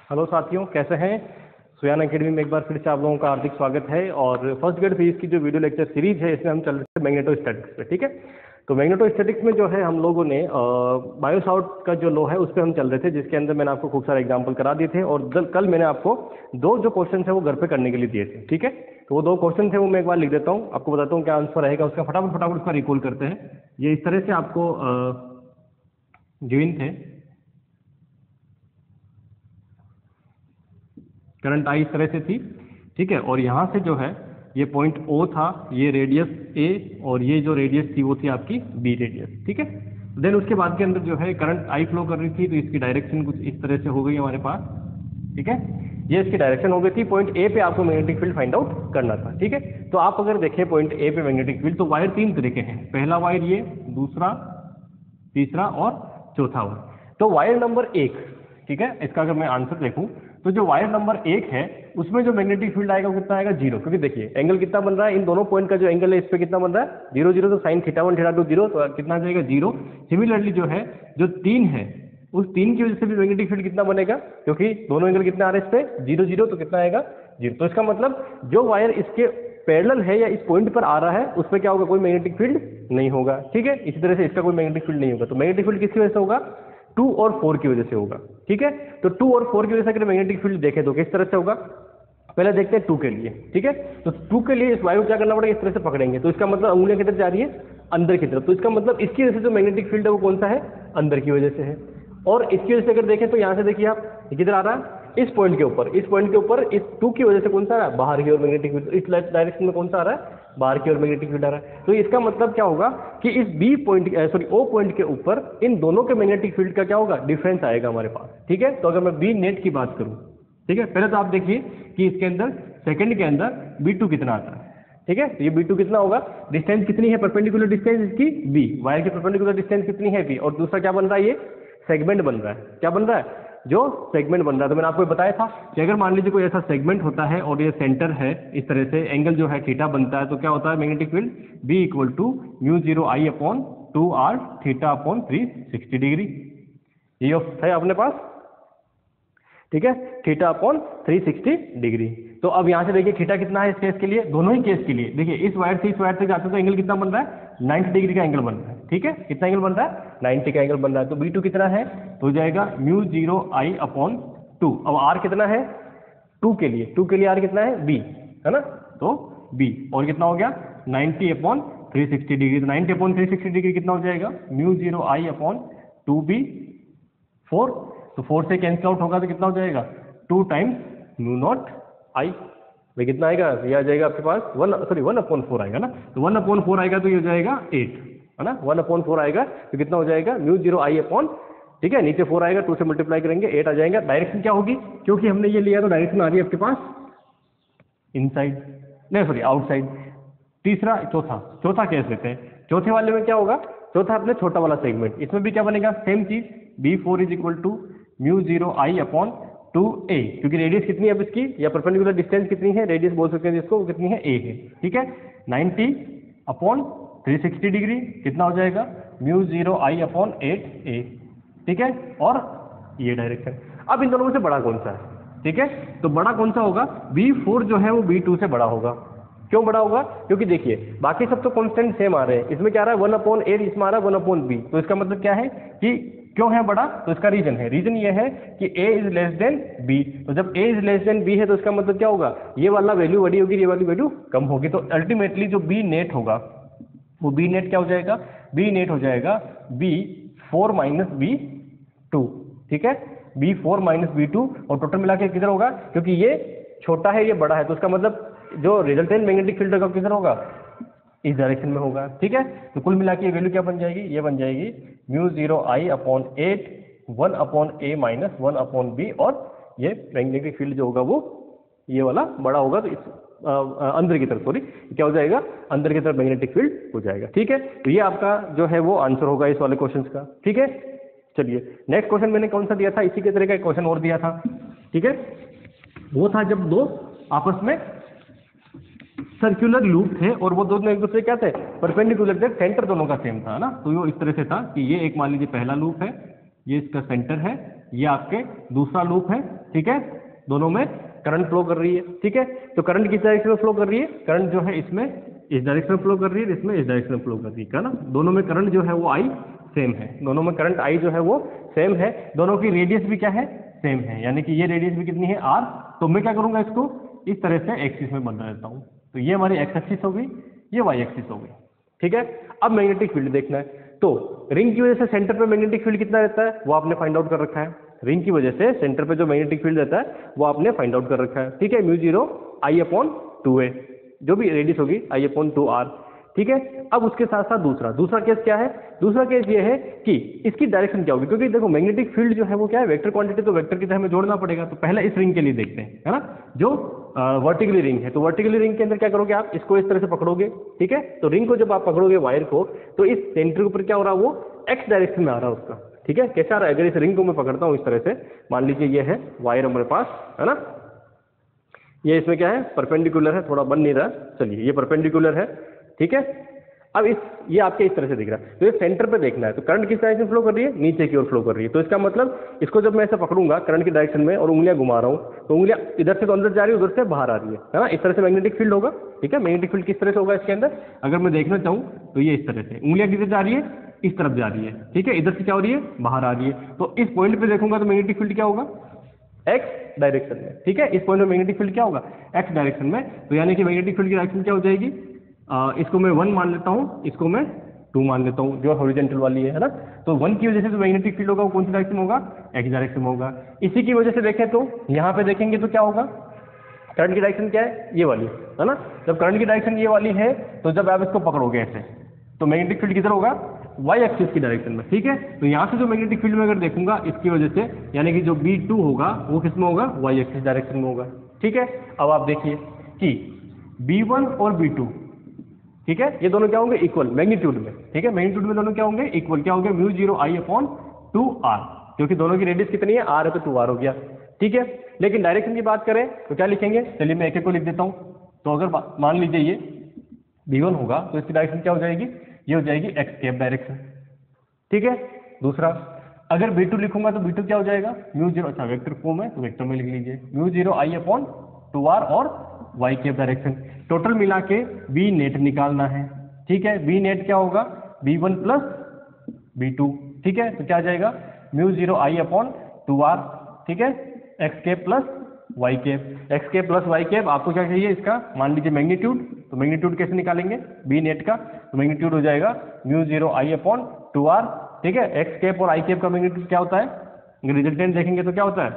Hello साथियों, कैसे हैं। सुयान एकेडमी में एक बार फिर से आप लोगों का हार्दिक स्वागत है। और फर्स्ट ग्रेड फिजिक्स की जो वीडियो लेक्चर सीरीज है इसमें हम चल रहे थे मैग्नेटोस्टैटिक्स पे। ठीक है, तो मैग्नेटोस्टैटिक्स में जो है हम लोगों ने बायोसावर्ट का जो लॉ है उस पर हम चल रहे थे, जिसके अंदर मैंने आपको खूब सारे एग्जाम्पल करा दिए थे। और कल मैंने आपको दो जो क्वेश्चन है वो घर पे करने के लिए दिए थे। ठीक है, तो वो दो क्वेश्चन थे वो मैं एक बार लिख देता हूँ, आपको बताता हूँ क्या आंसर रहेगा उसका। फटाफट फटाफट उसका रिकॉल करते हैं। ये इस तरह से आपको गिवन थे। करंट आई इस तरह से थी, ठीक है, और यहाँ से जो है ये पॉइंट ओ था, ये रेडियस ए, और ये जो रेडियस थी वो थी आपकी बी रेडियस। ठीक है, देन उसके बाद के अंदर जो है करंट आई फ्लो कर रही थी, तो इसकी डायरेक्शन कुछ इस तरह से हो गई हमारे पास। ठीक है, ये इसकी डायरेक्शन हो गई थी। पॉइंट ए पे आपको मैग्नेटिक फील्ड फाइंड आउट करना था। ठीक है, तो आप अगर देखें पॉइंट ए पे मैग्नेटिक फील्ड, तो वायर तीन तरह के हैं। पहला वायर ये, दूसरा, तीसरा और चौथा वायर। तो वायर नंबर एक, ठीक है, इसका अगर मैं आंसर देखूं तो जो वायर नंबर एक है उसमें जो मैग्नेटिक फील्ड आएगा वो कितना आएगा, जीरो। क्योंकि देखिए एंगल कितना बन रहा है, इन दोनों पॉइंट का जो एंगल है इस पे कितना बन रहा है, जीरो जीरो, तो sine theta one theta two zero, तो कितना आ जाएगा, जीरो। सिमिलरली जो है जो तीन है उस तीन की वजह से भी मैग्नेटिक फील्ड कितना बनेगा, क्योंकि दोनों एंगल कितना आ रहे हैं इस पे, जीरो जीरो, तो कितना आएगा, जीरो। तो इसका मतलब जो वायर इसके पैरेलल है या इस पॉइंट पर आ रहा है उस पर क्या होगा, कोई मैग्नेटिक फील्ड नहीं होगा। ठीक है, इसी तरह से इसका कोई मैग्नेटिक फील्ड नहीं होगा। तो मैग्नेटिक फील्ड किसकी वजह से होगा, 2 और 4 की वजह से होगा। ठीक है, तो 2 और 4 की वजह से अगर मैग्नेटिक फील्ड देखें तो किस तरह से होगा, पहले देखते हैं 2 के लिए। ठीक है, तो 2 के लिए इस वायर को क्या करना पड़ेगा, इस तरह से पकड़ेंगे, तो इसका मतलब उंगलियां किधर जा रही है, अंदर की तरफ। तो इसका मतलब इसकी वजह से जो मैग्नेटिक फील्ड है वो कौन सा है, अंदर की वजह से है। और इसकी वजह से अगर देखें तो यहाँ से देखिए आप, किधर आ रहा है, इस पॉइंट के ऊपर, इस पॉइंट के ऊपर इस 2 की वजह से कौन सा आ रहा है, बाहर की ओर मैग्नेटिक फील्ड। इस डायरेक्शन में कौन सा आ रहा है, बाहर की ओर मैग्नेटिक फील्ड आ रहा है। तो इसका मतलब क्या होगा कि इस B point, sorry O point के ऊपर इन दोनों के मैग्नेटिक फील्ड का क्या होगा, डिफरेंस आएगा हमारे पास। ठीक है, तो अगर मैं बी नेट की बात करूं, ठीक है, पहले तो आप देखिए कि इसके अंदर सेकंड के अंदर B2 कितना आता है। ठीक है, तो ये B2 कितना होगा, डिस्टेंस कितनी है, परपेंडिकुलर डिस्टेंस इसकी B, वायर की परपेंडिकुलर डिस्टेंस कितनी है B। और दूसरा क्या बन रहा है, ये सेगमेंट बन रहा है। क्या बन रहा है, जो सेगमेंट बन रहा है। तो मैंने आपको बताया था कि अगर मान लीजिए कोई ऐसा सेगमेंट होता है और ये सेंटर है, इस तरह से एंगल जो है थीटा बनता है, तो क्या होता है magnetic field B equal to mu zero I upon 2r theta upon 360 degree. ये है अपने पास, ठीक है, थीटा अपॉन 360 डिग्री। तो अब यहाँ से देखिए थीटा कितना है इस केस के लिए, दोनों ही केस के लिए देखिए, इस वायर से इस वायर तक जाते तो एंगल कितना बन रहा है, 90 डिग्री का एंगल बन रहा है। ठीक है, कितना एंगल बन रहा है, 90 का एंगल बन रहा है। तो B2 कितना है, तो हो जाएगा म्यू जीरो आई अपॉन 2। अब R कितना है, 2 के लिए, 2 के लिए R कितना है, B है ना, तो B, और कितना हो गया 90 अपॉन 360 डिग्री। तो 90 अपॉन 360 डिग्री कितना हो जाएगा, mu zero I upon 2B 4, तो 4 से कैंसिल आउट होगा तो कितना हो जाएगा, 2 टाइम्स म्यू नॉट आई। भाई कितना आएगा, ये आ जाएगा आपके पास 1/4 आएगा ना, तो 1/4 आएगा तो ये हो जाएगा 8 है ना, 1/4 आएगा तो कितना हो जाएगा, म्यू जीरो आई अपॉन, ठीक है, नीचे 4 आएगा, 2 से मल्टीप्लाई करेंगे 8 आ जाएगा। डायरेक्शन क्या होगी, क्योंकि हमने ये लिया तो डायरेक्शन आ रही है आपके पास इनसाइड, नहीं सॉरी आउटसाइड। तीसरा, चौथा केस लेते हैं। चौथे वाले में क्या होगा, चौथा अपने छोटा वाला सेगमेंट, इसमें भी क्या बनेगा, सेम चीज, B4 is equal to mu zero I upon 2a, क्योंकि रेडियस कितनी है अब इसकी, या परपेंडिकुलर डिस्टेंस कितनी है, रेडियस बोल सकते हैं जिसको, कितनी है, a है। ठीक है, 90 अपॉन 360 डिग्री कितना हो जाएगा, mu zero I upon 8a। ठीक है, और ये डायरेक्शन। अब इन दोनों में से बड़ा कौन सा है, ठीक है, तो बड़ा कौन सा होगा, B4 जो है वो B2 से बड़ा होगा। क्यों बड़ा होगा, क्योंकि देखिए बाकी सब तो कांस्टेंट सेम आ रहे हैं, इसमें क्या आ रहा है 1/8, इसमें आ रहा है 1/b। तो इसका मतलब क्या है कि क्यों है बड़ा, तो इसका रीजन है, रीजन ये है कि a is less than b। तो जब a is less than b है तो इसका मतलब क्या होगा, ये वाला वैल्यू बड़ी होगी, ये वाली वैल्यू कम होगी। तो अल्टीमेटली जो b नेट होगा वो b नेट क्या हो जाएगा, b नेट हो जाएगा B4 माइनस B2। ठीक है, B4 माइनस B2, और टोटल मिला के किधर होगा, क्योंकि ये छोटा है ये बड़ा है, तो इसका मतलब जो रिजल्टेंट मैग्नेटिक फील्ड होगा किधर होगा, इस डायरेक्शन में होगा। ठीक है, तो कुल मिला के वैल्यू क्या बन जाएगी, ये बन जाएगी mu zero I upon 8 1/a minus 1/b, और ये मैग्नेटिक फील्ड जो होगा वो ये वाला बड़ा होगा, तो इस अंदर की तरफ, सॉरी क्या हो जाएगा, अंदर की तरफ मैग्नेटिक फील्ड हो जाएगा। ठीक है, तो ये आपका जो है वो आंसर होगा इस वाले क्वेश्चन का। ठीक है, चलिए नेक्स्ट क्वेश्चन मैंने कौन सा दिया था, इसी के तरह का एक क्वेश्चन और दिया था। ठीक है, वो था जब दो आपस में सर्कुलर लूप थे और वो दोनों एक दूसरे क्या थे, परपेंडिकुलर थे, सेंटर दोनों का सेम था ना। तो वो इस तरह से था कि ये एक मान लीजिए पहला लूप है, ये इसका सेंटर है, ये आपके दूसरा लूप है, ठीक है, दोनों में करंट फ्लो कर रही है, ठीक है। तो करंट किस डायरेक्शन में फ्लो कर रही है, करंट जो है इसमें इस डायरेक्शन में फ्लो कर रही है, इसमें इस डायरेक्शन में फ्लो कर रही है ना, दोनों में करंट जो है वो आई सेम है, दोनों में करंट आई जो है वो सेम है, दोनों की रेडियस भी क्या है, सेम है, यानी कि ये रेडियस भी कितनी है, आर। तो मैं क्या करूंगा, इसको इस तरह से एक्सिस में बदल देता हूँ, तो ये हमारी एक्स एक्सिस हो गई, ये वाई एक्सिस हो गई, ठीक है। अब मैग्नेटिक फील्ड देखना है, तो रिंग की वजह से सेंटर पे मैग्नेटिक फील्ड कितना रहता है वो आपने फाइंड आउट कर रखा है, रिंग की वजह से सेंटर पे जो मैग्नेटिक फील्ड रहता है वो आपने फाइंड आउट कर रखा है, ठीक है, म्यू 0 आई अपॉन 2a, जो भी रेडियस होगी आई अपॉन 2r, ठीक है। अब उसके साथ साथ दूसरा केस क्या है, दूसरा केस ये है कि इसकी डायरेक्शन क्या होगी, क्योंकि देखो मैग्नेटिक फील्ड जो है वो क्या है, वेक्टर क्वांटिटी, तो वेक्टर की तरह हमें जोड़ना पड़ेगा। तो पहले इस रिंग के लिए देखते हैं, है ना, जो वर्टिकली रिंग है, तो वर्टिकली रिंग के अंदर क्या करोगे आप, इसको इस तरह से पकड़ोगे, ठीक है। तो रिंग को जब आप पकड़ोगे वायर को, तो इस सेंटर के ऊपर क्या हो रहा है, वो एक्स डायरेक्शन में आ रहा है उसका, ठीक है। कैसे आ रहा है, अगर इस रिंग को मैं पकड़ता हूँ इस तरह से, मान लीजिए ये है वायर हमारे पास, है ना, ये इसमें क्या है, परपेंडिकुलर है, थोड़ा बन नहीं रहा, चलिए ये परपेंडिकुलर है, ठीक है। अब ये आपके इस तरह से दिख रहा है, तो ये सेंटर पे देखना है, तो करंट किस डायरेक्शन फ्लो कर रही है, नीचे की ओर फ्लो कर रही है, तो इसका मतलब इसको जब मैं ऐसे पकड़ूंगा करंट की डायरेक्शन में और उंगलियां घुमा रहा हूं, तो उंगलियां इधर से तो अंदर जा रही है, उधर से बाहर आ रही है ना, इस तरह से मैग्नेटिक फील्ड होगा, ठीक है। मैग्नेटिक फील्ड किस तरह से होगा इसके अंदर, अगर मैं देखना चाहूँ तो ये इस तरह से, उंगलियां किधर जा रही है, इस तरफ जा रही है, ठीक है, इधर से क्या हो रही है, बाहर आ रही है, तो इस पॉइंट पे देखूंगा तो मैग्नेटिक फील्ड क्या होगा, एक्स डायरेक्शन में, ठीक है। इस पॉइंट में मैग्नेटिक फील्ड क्या होगा, एक्स डायरेक्शन में, तो यानी कि मैग्नेटिक फील्ड की डायरेक्शन क्या हो जाएगी, इसको मैं 1 मान लेता हूँ, इसको मैं 2 मान लेता हूँ, जो हॉरिजॉन्टल वाली है ना, तो 1 की वजह से जो मैग्नेटिक फील्ड होगा वो कौन सी डायरेक्शन में होगा, एक्स डायरेक्शन में होगा। इसी की वजह से देखें तो यहाँ पे देखेंगे तो क्या होगा, करंट की डायरेक्शन क्या है, ये वाली, है ना, जब करंट की डायरेक्शन ये वाली है, तो जब आप इसको पकड़ोगे ऐसे, तो मैग्नेटिक फील्ड किधर होगा, वाई एक्सिस की डायरेक्शन में, ठीक है। तो यहाँ से जो मैग्नेटिक फील्ड में अगर देखूंगा इसकी वजह से, यानी कि जो B2 होगा वो किस में होगा, वाई एक्सिस डायरेक्शन में होगा, ठीक है। अब आप देखिए कि B1 और B2, ठीक है, ये दोनों क्या होंगे, इक्वल मैग्नीट्यूड में, ठीक है, मैग्नीट्यूड में दोनों क्या होंगे, इक्वल, क्या होंगे, म्यू 0 आई अपॉन 2r, क्योंकि दोनों की रेडियस कितनी है, r है, तो 2r हो गया, ठीक है। लेकिन डायरेक्शन की बात करें तो क्या लिखेंगे, चलिए मैं एक एक को लिख देता हूँ। तो अगर मान लीजिए ये B1 होगा तो इसकी डायरेक्शन क्या हो जाएगी, ये हो जाएगी एक्स कैप डायरेक्शन, ठीक है। दूसरा, अगर B2 लिखूंगा तो B2 क्या हो जाएगा, म्यू 0, अच्छा वेक्टर फॉर्म है तो वेक्टर में लिख लीजिए, म्यू 0 आई अपॉन 2r और वाई कैप डायरेक्शन। टोटल मिला के बी नेट निकालना है, ठीक है। बी नेट क्या होगा, B1 प्लस B2, ठीक है। तो क्या आ जाएगा, म्यू 0 आई अपॉन 2r, ठीक है, X cap plus Y cap, X cap plus Y cap, आपको क्या चाहिए इसका, मान लीजिए मैग्नीट्यूड, तो मैग्नीट्यूड कैसे निकालेंगे, बी नेट का, तो मैग्नीट्यूड हो जाएगा म्यू 0 आई अपॉन 2r, ठीक है। एक्स कैप और आई कैप का मैग्नीट्यूड क्या होता है, अगर रिजल्टेंट देखेंगे तो क्या होता है,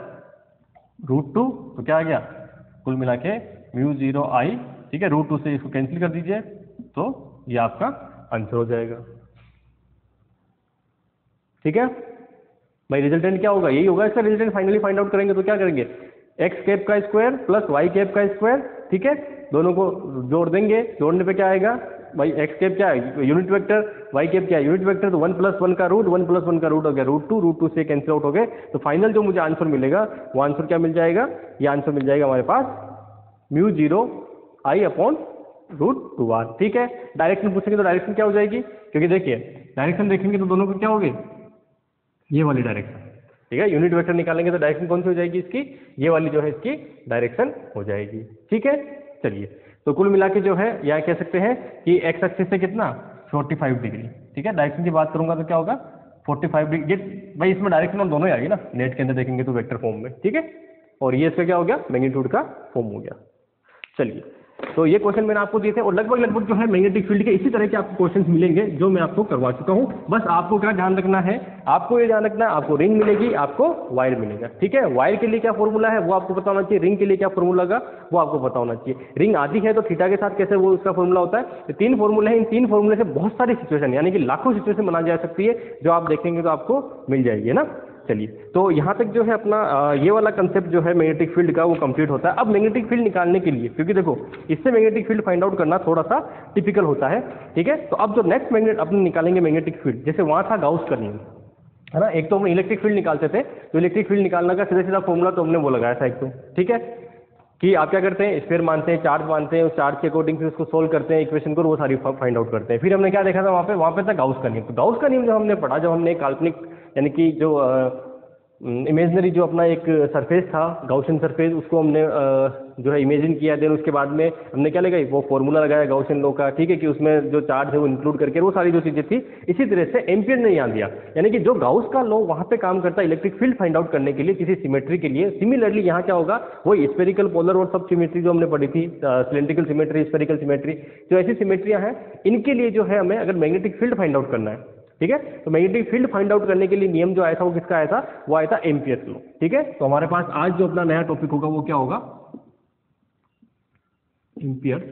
√2, तो क्या आ गया, कुल मिला के म्यू 0 आई, ठीक है, √2 से इसको कैंसिल कर दीजिए, तो ये आपका आंसर हो जाएगा, ठीक है भाई। रिजल्टेंट क्या होगा, यही होगा इसका रिजल्टेंट, फाइनली फाइंड आउट करेंगे तो क्या करेंगे, एक्स कैप का स्क्वायर प्लस वाई कैप का स्क्वायर, ठीक है, दोनों को जोड़ देंगे, जोड़ने पे क्या आएगा भाई, एक्स कैप क्या है यूनिट वेक्टर, वाई कैप क्या है यूनिट वेक्टर, तो 1 + 1 का रूट, 1 + 1 का रूट हो गया √2 से कैंसिल आउट हो गए, तो फाइनल जो मुझे आंसर मिलेगा वो आंसर क्या मिल जाएगा, ये आंसर मिल जाएगा हमारे पास म्यू 0 आई अपॉन √2r, ठीक है। डायरेक्शन पूछेंगे तो डायरेक्शन क्या हो जाएगी, क्योंकि देखिए डायरेक्शन देखेंगे तो दोनों को क्या होगी, ये वाली डायरेक्शन, ठीक है, यूनिट वेक्टर निकालेंगे तो डायरेक्शन कौन सी हो जाएगी इसकी, ये वाली जो है इसकी डायरेक्शन हो जाएगी, ठीक है। चलिए, तो कुल मिला के जो है यह कह सकते हैं कि एक्स एक्सिस से कितना 45 डिग्री, ठीक है। डायरेक्शन की बात करूंगा तो क्या होगा 45 डिग्री, भाई इसमें डायरेक्शन और दोनों ही आएगी ना, नेट के अंदर देखेंगे तो वेक्टर फॉर्म में, ठीक है। और ये इसका क्या हो गया, मैग्नीट्यूड का फॉर्म हो गया। चलिए, तो ये क्वेश्चन मैंने आपको दिए थे और लगभग जो है मैग्नेटिक फील्ड के इसी तरह के आपको क्वेश्चंस मिलेंगे जो मैं आपको करवा चुका हूं। बस आपको क्या ध्यान रखना है, आपको ये ध्यान रखना है, आपको रिंग मिलेगी, आपको वायर मिलेगा, ठीक है। वायर के लिए क्या फॉर्मूला है वो आपको पता होना चाहिए, रिंग के लिए क्या फॉर्मूला होगा वो आपको पता होना चाहिए। रिंग आधी है तो थीटा के साथ कैसे वो उसका फॉर्मूला होता है, तो 3 फॉर्मूले हैं, इन 3 फॉर्मूले से बहुत सारी सिचुएशन यानी कि लाखों सिचुएशन बना जा सकती है, जो आप देखेंगे तो आपको मिल जाएगी, है ना। चलिए, तो यहाँ तक जो है अपना ये वाला कंसेप्ट जो है मैग्नेटिक फील्ड का वो कंप्लीट होता है। अब मैग्नेटिक फील्ड निकालने के लिए, क्योंकि देखो इससे मैग्नेटिक फील्ड फाइंड आउट करना थोड़ा सा टिपिकल होता है, ठीक है। तो अब जो नेक्स्ट मैग्नेट अपने निकालेंगे मैग्नेटिक फील्ड, जैसे वहाँ था गाउस का नियम, है ना। एक तो हम इलेक्ट्रिक फील्ड निकालते थे, तो इलेक्ट्रिक फील्ड निकालने का सीधा सीधा फॉर्मूला तो हमने वो लगाया था एक तो, ठीक है, कि आप क्या करते हैं, स्फीयर मानते हैं, चार्ज मानते हैं, उस चार्ज के अकॉर्डिंग फिर उसको सोल्व करते हैं इक्वेशन को, वो सारी फाइंड आउट करते हैं। फिर हमने क्या देखा था वहाँ पे था गाउस का नियम। तो गाउस का नियम जब हमने पढ़ा, जब हमने काल्पनिक यानी कि जो इमेजनरी जो अपना एक सरफेस था गाउसियन सरफेस, उसको हमने जो है इमेजिन किया। देन उसके बाद में हमने क्या लगाई, वो फॉर्मूला लगाया गाउसियन लॉ का, ठीक है, कि उसमें जो चार्ज है वो इंक्लूड करके वो सारी जो चीज़ें थी। इसी तरह से एम्पियर ने यहाँ दिया, यानी कि जो गाउस का लॉ वहाँ पे काम करता है इलेक्ट्रिक फील्ड फाइंड आउट करने के लिए किसी सिमेट्री के लिए। सिमिलरली यहाँ क्या होगा, वही स्फेरिकल, पोलर और सब सिमेट्री जो हमने पढ़ी थी, सिलेंड्रिकल सिमेट्री, स्फेरिकल सिमेट्री, जो ऐसी सिमेट्रियाँ हैं, इनके लिए जो है हमें अगर मैग्नेटिक फील्ड फाइंड आउट करना है, ठीक है, तो मैग्नेटिक फील्ड फाइंड आउट करने के लिए नियम जो आया था वो किसका आया था, वो आया था एम्पियर्स लॉ। ठीक है, तो हमारे पास आज जो अपना नया टॉपिक होगा वो क्या होगा, एम्पियर्स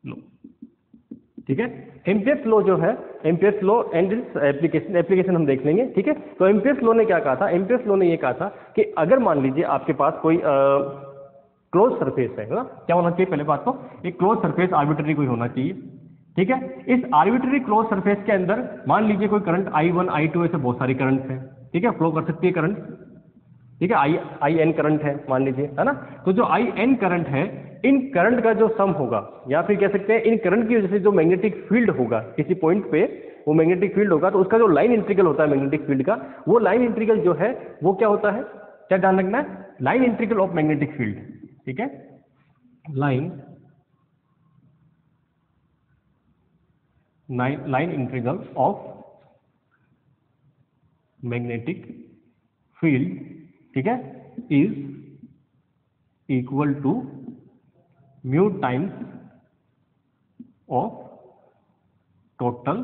लॉ। ठीक है, एम्पियर्स लॉ जो है, Ampere's law and its application हम देख लेंगे। ठीक है, तो एम्पियर्स लॉ ने क्या कहा था, एम्पियर्स लॉ ने ये कहा था कि अगर मान लीजिए आपके पास कोई क्लोज सरफेस है ना, क्या होना चाहिए, पहले बात तो एक क्लोज सरफेस आर्बिट्ररी कोई होना चाहिए। ठीक है, इस आर्बिट्ररी क्लोज सरफेस के अंदर मान लीजिए कोई करंट I1 I2 ऐसे बहुत सारी करंट है, ठीक है, फ्लो कर सकती है करंट। ठीक है, IN करंट है मान लीजिए, है ना, तो जो IN करंट है, इन करंट का जो सम होगा, या फिर कह सकते हैं इन करंट की वजह से जो मैग्नेटिक फील्ड होगा किसी पॉइंट पे, वो मैग्नेटिक फील्ड होगा, तो उसका जो लाइन इंटीग्रल होता है मैग्नेटिक फील्ड का, वो लाइन इंटीग्रल जो है वो क्या होता है, क्या ध्यान रखना है, line integral of magnetic field. ठीक है, line integral of magnetic field, ठीक है, is equal to mu times of total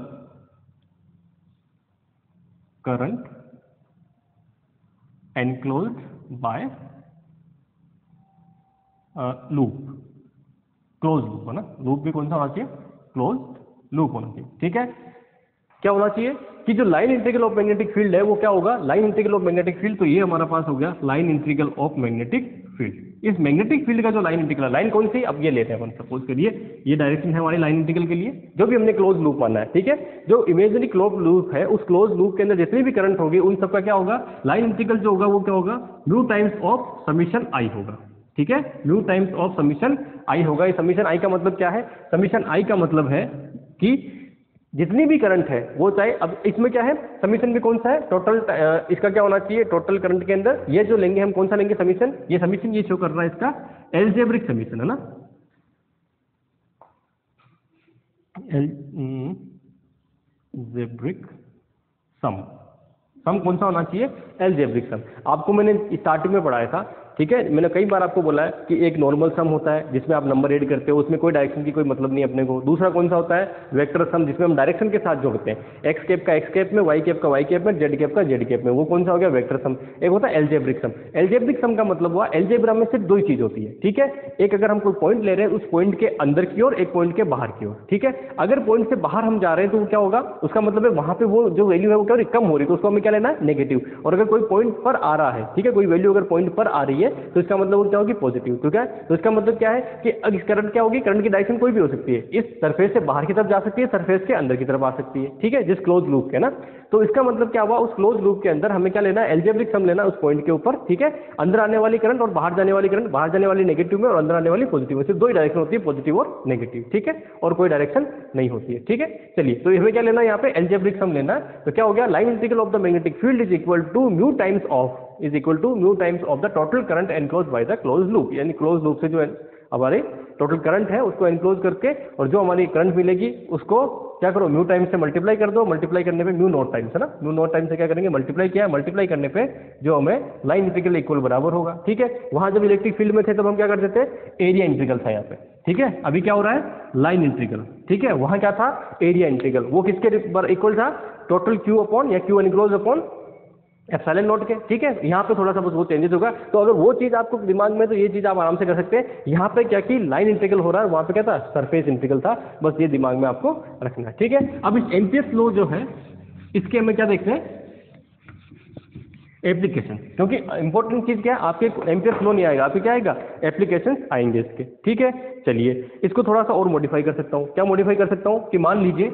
current enclosed by loop, close loop है ना, लूप भी कौन सा होना चाहिए, क्लोज लूप होना चाहिए। ठीक है, क्या होना चाहिए कि जो line integral of magnetic field है वो क्या होगा, line integral of magnetic field, तो ये हमारा पास हो गया line integral of magnetic field. इस मैग्नेटिक फील्ड का जो लाइन इंटीग्रल, लाइन कौन सी, अब ये लेते हैं अपन, सपोज करिए ये डायरेक्शन है हमारी लाइन इंटीग्रल के लिए, जो भी हमने क्लोज लूप माना है। ठीक है, जो इमेजिनरी क्लोज लूप है, उस क्लोज लूप के अंदर जितनी भी करंट होगी उन सबका क्या होगा, लाइन इंटीग्रल जो होगा वो क्या होगा, म्यू टाइम्स ऑफ समीशन आई होगा। ठीक है, म्यू टाइम्स ऑफ समीशन आई होगा। ये समीशन आई का मतलब क्या है, समीशन आई का मतलब है कि जितनी भी करंट है वो, चाहे अब इसमें क्या है, समीशन भी कौन सा है, टोटल, इसका क्या होना चाहिए, टोटल करंट के अंदर ये जो लेंगे हम, कौन सा लेंगे समीशन, ये समीशन ये शो कर रहा है इसका एल्जेब्रिक समीशन है ना, एल्जेब्रिक सम, सम कौन सा होना चाहिए, एल्जेब्रिक सम। आपको मैंने स्टार्टिंग में पढ़ाया था, ठीक है, मैंने कई बार आपको बोला है कि एक नॉर्मल सम होता है जिसमें आप नंबर ऐड करते हो, उसमें कोई डायरेक्शन की कोई मतलब नहीं अपने को। दूसरा कौन सा होता है, वेक्टर सम, जिसमें हम डायरेक्शन के साथ जोड़ते हैं, एक्स कैप का एक्स कैप में, वाई कैप का वाई कैप में, जेड कैप का जेड कैप में, वो कौन सा हो गया, वेक्टर सम। एक होता है एल्जेब्रिक सम। एल्जेब्रिक सम का मतलब हुआ, एल्जेब्रा में सिर्फ दो ही चीज होती है। ठीक है, एक अगर हम कोई पॉइंट ले रहे हैं, उस पॉइंट के अंदर की ओर, एक पॉइंट के बाहर की ओर। ठीक है, अगर पॉइंट से बाहर हम जा रहे हैं तो क्या होगा, उसका मतलब है वहां पे वो जो वैल्यू है वो क्या हो रही, कम हो रही, तो उसको हमें क्या लेना है, नेगेटिव। और अगर कोई पॉइंट पर आ रहा है, ठीक है, कोई वैल्यू अगर पॉइंट पर आ रही है तो इसका मतलब क्या होगी, पॉजिटिव। ठीक है, तो इसका मतलब क्या है कि इस करंट क्या होगी, करंट की डायरेक्शन कोई भी हो सकती है, इस सरफेस से बाहर की तरफ जा सकती है, सरफेस के अंदर की तरफ आ सकती है। ठीक है, जिस क्लोज लूप के ना, तो इसका मतलब क्या हुआ, उस क्लोज लूप के अंदर हमें क्या लेना है, एल्जेब्रिक सम लेना उस पॉइंट के ऊपर। ठीक है, अंदर आने वाली करंट और बाहर जाने वाली करंट, बाहर जाने वाली नेगेटिव में और अंदर आने वाली पॉजिटिव में, सिर्फ दो ही डायरेक्शन होती है, पॉजिटिव और नेगेटिव। ठीक है, और कोई डायरेक्शन नहीं होती है। ठीक है, चलिए, तो हमें क्या लेना है यहाँ पे, एल्जेब्रिक सम लेना है। तो क्या हो गया, line integral of the magnetic field is equal to mu times of, is equal to mu times of the total current enclose by the close loop, यानी क्लोज लूप से जो हमारे टोटल करंट है उसको एनक्लोज करके, और जो हमारी करंट मिलेगी उसको क्या करो, म्यू टाइम्स से मल्टीप्लाई कर दो। मल्टीप्लाई करने पे म्यू नॉट टाइम्स है ना, म्यू नॉट टाइम्स से क्या करेंगे, मल्टीप्लाई किया, मल्टीप्लाई करने पे जो हमें लाइन इंटीग्रल इक्वल बराबर होगा। ठीक है, वहां जब इलेक्ट्रिक फील्ड में थे तब हम क्या करते थे, एरिया इंटीग्रल था यहाँ पे। ठीक है, अभी क्या हो रहा है, लाइन इंटीग्रल। ठीक है, वहां क्या था, एरिया इंटीग्रल, वो किसके इक्वल था, टोटल क्यू अपॉन या Q enclose upon epsilon not के। ठीक है, यहाँ पे थोड़ा सा बस वो चेंजेस होगा, तो अगर वो चीज आपको दिमाग में, तो ये चीज आप आराम से कर सकते हैं। यहाँ पे क्या की लाइन इंटीग्रल हो रहा है, वहां पे क्या था, सरफेस इंटीग्रल था, बस ये दिमाग में आपको रखना है। ठीक है, अब इस एम्पियर्स लॉ जो है इसके हमें क्या देखते हैं, एप्लीकेशन, क्योंकि इंपॉर्टेंट चीज क्या है, आपके एम्पियर्स लॉ नहीं आएगा, आपके क्या आएगा, एप्लीकेशन आएंगे इसके। ठीक है, चलिए इसको थोड़ा सा और मॉडिफाई कर सकता हूँ। क्या मॉडिफाई कर सकता हूँ कि मान लीजिए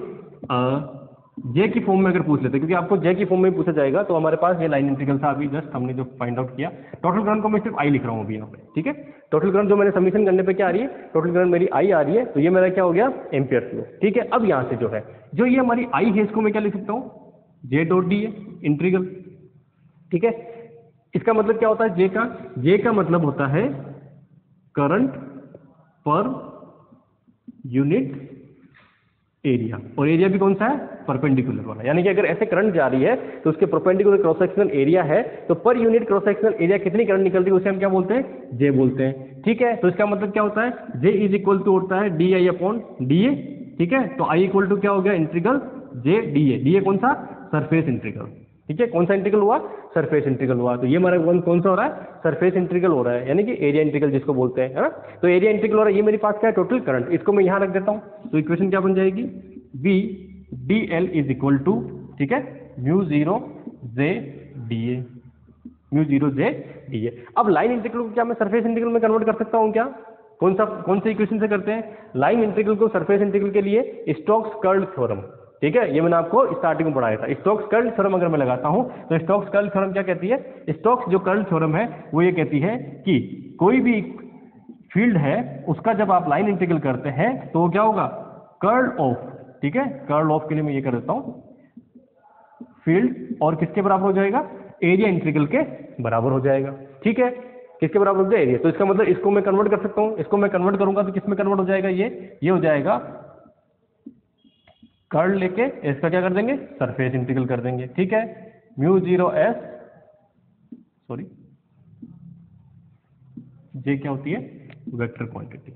जे की फॉर्म में अगर पूछ लेते, क्योंकि आपको जे की फॉर्म में पूछा जाएगा, तो हमारे पास ये लाइन इंटीग्रल था अभी जस्ट हमने जो फाइंड आउट किया। टोटल करंट को मैं सिर्फ आई लिख रहा हूँ अभी यहाँ पे। ठीक है, टोटल करंट जो मैंने समीशन करने पे क्या आ रही है, टोटल करंट मेरी आई आ रही है, तो ये मेरा क्या हो गया, एम्पियर्स लॉ। ठीक है, अब यहाँ से जो है, जो ये हमारी आई है, इसको मैं क्या लिख सकता हूँ, J dot D A integral, ठीक है। इसका मतलब क्या होता है जे का मतलब होता है करंट पर यूनिट एरिया, और एरिया भी कौन सा है, परपेंडिकुलर वाला, यानी कि अगर ऐसे करंट जा रही है तो उसके परपेंडिकुलर क्रॉस सेक्शनल एरिया है, तो per unit cross sectional area कितनी करंट निकल रही है उसे हम क्या बोलते हैं, जे बोलते हैं, ठीक है। तो इसका मतलब क्या होता है, जे इज इक्वल टू होता है D I upon D A, ठीक है। तो आई इक्वल टू क्या हो गया, इंटीग्रल जे डी ए कौन सा, सरफेस इंटीग्रल, ठीक है। कौन सा इंटीग्रल हुआ, सरफेस इंटीग्रल हुआ। तो ये हमारा कौन सा हो रहा है, सरफेस इंटीग्रल हो रहा है, यानी कि एरिया इंटीग्रल जिसको बोलते हैं, है ना। तो एरिया इंटीग्रल हो रहा है, ये मेरे पास क्या है, टोटल करंट, इसको मैं यहाँ रख देता हूँ। तो इक्वेशन क्या बन जाएगी, V D L is equal to, ठीक है, mu zero J D A. अब लाइन इंटीग्रल को क्या मैं सरफेस इंटीग्रल में कन्वर्ट कर सकता हूँ क्या, कौन से इक्वेशन से करते हैं, लाइन इंटीग्रल को सरफेस इंटीग्रल के लिए स्टोक्स कर्ल थ्योरम, ठीक है। ये मैंने आपको स्टार्टिंग में पढ़ाया था। स्टोक्स कर्ल थ्योरम अगर मैं लगाता हूं तो स्टोक्स कर्ल थ्योरम क्या कहती है, स्टोक्स जो कर्ल थ्योरम है वो ये कहती है कि कोई भी फील्ड है उसका जब आप लाइन इंटीग्रल करते हैं तो वो क्या होगा, कर्ल ऑफ, ठीक है। कर्ल ऑफ के लिए मैं ये कर देता हूं, फील्ड और किसके बराबर हो जाएगा, एरिया इंटीग्रल के बराबर हो जाएगा, ठीक है। किसके बराबर हो जाएगा, एरिया। तो इसका मतलब इसको मैं कन्वर्ट कर सकता हूं, इसको मैं कन्वर्ट करूंगा तो किस में कन्वर्ट हो जाएगा, ये हो जाएगा कर्ल लेके इसका क्या कर देंगे, सरफेस इंटीग्रल कर देंगे, ठीक है। म्यू जीरो एस, सॉरी जे क्या होती है, वेक्टर क्वांटिटी,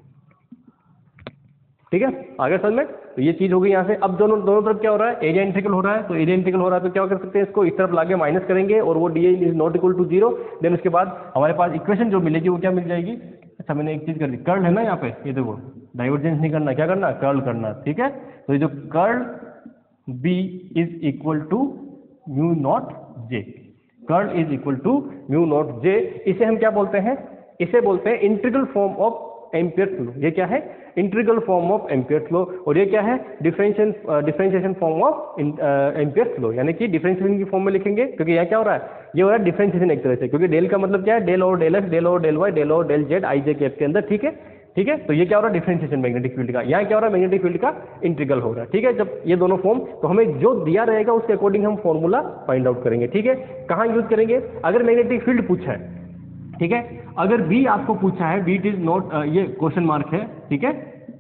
ठीक है। आगे समझ में, तो ये चीज हो गई यहाँ से। अब दोनों तरफ क्या हो रहा है, एरिया इंटीग्रल हो रहा है, तो एरिया इंटीग्रल हो रहा है तो क्या कर सकते हैं, इसको इस तरफ लाके माइनस करेंगे और वो D is not equal to 0। Then उसके बाद हमारे पास इक्वेशन जो मिलेगी वो क्या मिल जाएगी, अच्छा मैंने एक चीज कर दी, कर्ल है ना यहाँ पे, ये देखो डाइवर्जेंस नहीं करना, क्या करना, कर्ल करना, ठीक है। तो ये जो curl B is equal to mu naught J, curl is equal to mu naught J, इसे हम क्या बोलते हैं, इसे बोलते हैं integral form of Ampere's law. ये क्या है, integral form of Ampere's law, और ये क्या है, differentiation form of Ampere's law, यानी कि डिफरेंशिएशन की फॉर्म में लिखेंगे, क्योंकि यहाँ क्या हो रहा है, ये हो रहा है डिफरेंशिएशन एक तरह से, क्योंकि डेल का मतलब क्या है, डेल और डेल एक्स, डेल और डेल वाई, डेल और डेल जेड, आई जे के अंदर, ठीक है, ठीक है। तो ये क्या हो रहा है, डिफरेंशिएशन मैग्नेटिक फील्ड का, यहाँ क्या हो रहा है, मैग्नेटिक फील्ड का इंटीग्रल हो रहा है, ठीक है। जब ये दोनों फॉर्म, तो हमें जो दिया रहेगा उसके अकॉर्डिंग हम फॉर्मूला फाइंड आउट करेंगे, ठीक है। कहाँ यूज करेंगे, अगर मैग्नेटिक फील्ड पूछा है, ठीक है, अगर बी आपको पूछा है, बी इट इज नॉट, ये क्वेश्चन मार्क है, ठीक है,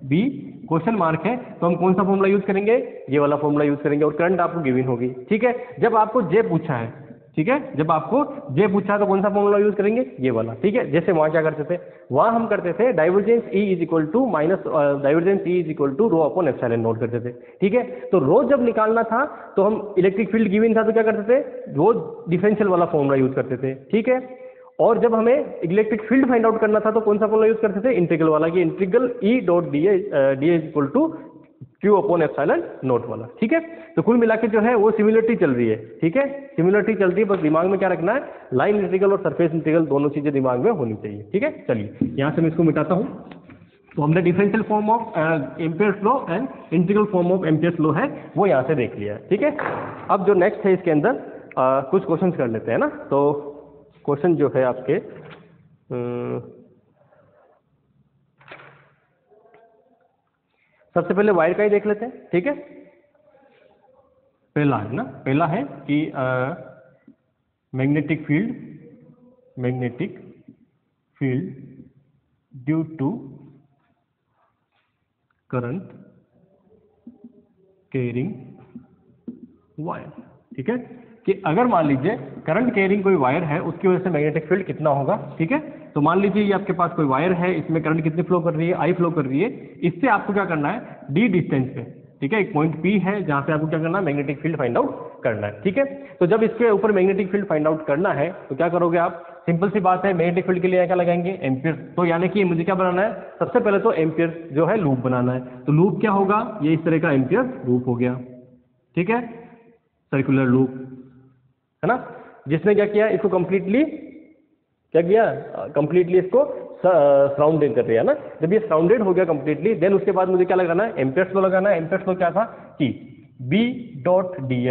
बी क्वेश्चन मार्क है, तो हम कौन सा फॉर्मूला यूज करेंगे, ये वाला फॉर्मूला यूज करेंगे, और करंट आपको गिवन होगी, ठीक है। जब आपको जे पूछा है, ठीक है, जब आपको जे पूछा है तो कौन सा फॉर्मूला यूज करेंगे, ये वाला, ठीक है। जैसे वहां क्या करते थे, वहां हम करते थे divergence E is equal to minus divergence E is equal to rho upon epsilon nought करते थे, ठीक है। तो रो जब निकालना था तो हम इलेक्ट्रिक फील्ड गिवन था तो क्या करते थे, रो डिफरेंशियल वाला फॉर्मूला यूज करते थे, ठीक है। और जब हमें इलेक्ट्रिक फील्ड फाइंड आउट करना था तो कौन सा फॉर्मूला यूज करते थे, इंटीग्रल वाला, कि integral E dot D is equal to Q upon epsilon nought वाला, ठीक है। तो कुल मिलाकर जो है वो सिमिलरिटी चल रही है, ठीक है, सिमिलरिटी चल रही है, बस दिमाग में क्या रखना है, लाइन इंटीग्रल और सरफेस इंटीग्रल दोनों चीजें दिमाग में होनी चाहिए, ठीक है। चलिए यहाँ से मैं इसको मिटाता हूँ। तो हमने differential form of Ampere's law and integral form of Ampere's law है वो यहाँ से देख लिया है, ठीक है। अब जो नेक्स्ट है इसके अंदर कुछ क्वेश्चन कर लेते हैं ना। तो क्वेश्चन जो है आपके सबसे पहले वायर का ही देख लेते हैं, ठीक है। पहला है ना, पहला है कि magnetic field due to current carrying wire, ठीक है, कि अगर मान लीजिए करंट कैरिंग कोई वायर है उसकी वजह से मैग्नेटिक फील्ड कितना होगा, ठीक है। तो मान लीजिए ये आपके पास कोई वायर है, इसमें करंट कितनी फ्लो कर रही है, आई फ्लो कर रही है, इससे आपको क्या करना है, डी डिस्टेंस पे, ठीक है, एक पॉइंट पी है जहां पे आपको क्या करना है, मैग्नेटिक फील्ड फाइंड आउट करना है, ठीक है। तो जब इसके ऊपर मैग्नेटिक फील्ड फाइंड आउट करना है तो क्या करोगे आप, सिंपल सी बात है, मैग्नेटिक फील्ड के लिए क्या लगाएंगे, एम्पियर। तो यानी कि मुझे क्या बनाना है, सबसे पहले तो एम्पियर जो है लूप बनाना है। तो लूप क्या होगा, ये इस तरह का एम्पियर लूप हो गया, ठीक है, सर्कुलर लूप, है ना, जिसने क्या किया, इसको कंप्लीटली क्या किया, कंप्लीटली इसको सराउंडेड कर दिया ना। जब ये सराउंडेड हो गया कंप्लीटली, देन उसके बाद मुझे क्या लगाना है, एम्पियर्स लॉ लगाना है। एम्पियर्स लॉ क्या था कि B dot D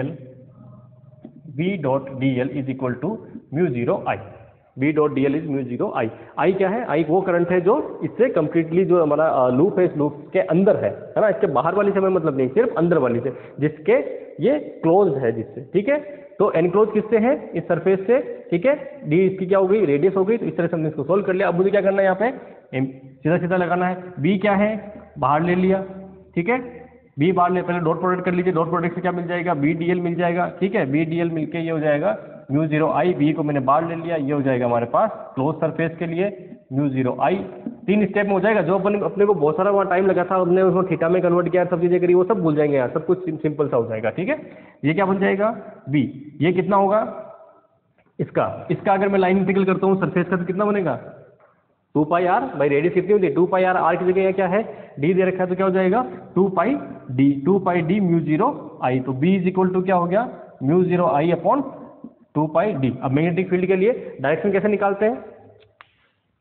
L is equal to mu zero I, B dot D L is mu zero I. I क्या है? आई वो करंट है जो इससे कंप्लीटली जो हमारा लूप है, इस लूप के अंदर है ना, इसके बाहर वाली से हमें मतलब नहीं, सिर्फ अंदर वाली से, जिसके ये क्लोज है जिससे, ठीक है। तो एनक्लोज किससे है? इस सरफेस से, ठीक है। डी इसकी क्या हो गई? रेडियस हो गई। तो इस तरह से हमने इसको सोल्व कर लिया। अब मुझे क्या करना है यहाँ पे? सीधा सीधा लगाना है। बी क्या है? बाहर ले लिया, ठीक है। बी बाहर ले, पहले डॉट प्रोडक्ट कर लीजिए। डॉट प्रोडक्ट से क्या मिल जाएगा? बी डी एल मिल जाएगा, ठीक है। बी डी एल मिलके ये हो जाएगा म्यू जीरो आई। बी को मैंने बाहर ले लिया, ये हो जाएगा हमारे पास क्लोज सरफेस के लिए म्यू जीरो आई। 3 स्टेप में हो जाएगा। जो अपने को बहुत सारा वहाँ टाइम लगा था, हमने उसको थीटा में कन्वर्ट किया, सब चीजें करी, वो सब भूल जाएंगे यार, सब कुछ सिंपल सा हो जाएगा, ठीक है। ये क्या बन जाएगा? बी। ये कितना होगा? इसका अगर मैं लाइन इंटीग्रल करता हूँ सरफेस का, तो कितना बनेगा? 2 पाई आर भाई, रेडियस कितनी होती है? 2 पाई आर। आर की जगह क्या है? डी दे रखा है, तो क्या हो जाएगा? 2 पाई डी म्यू जीरो आई। तो बी इज इक्वल टू क्या हो गया? Mu zero I upon 2 pi D. अब मैग्नेटिक फील्ड के लिए डायरेक्शन कैसे निकालते हैं?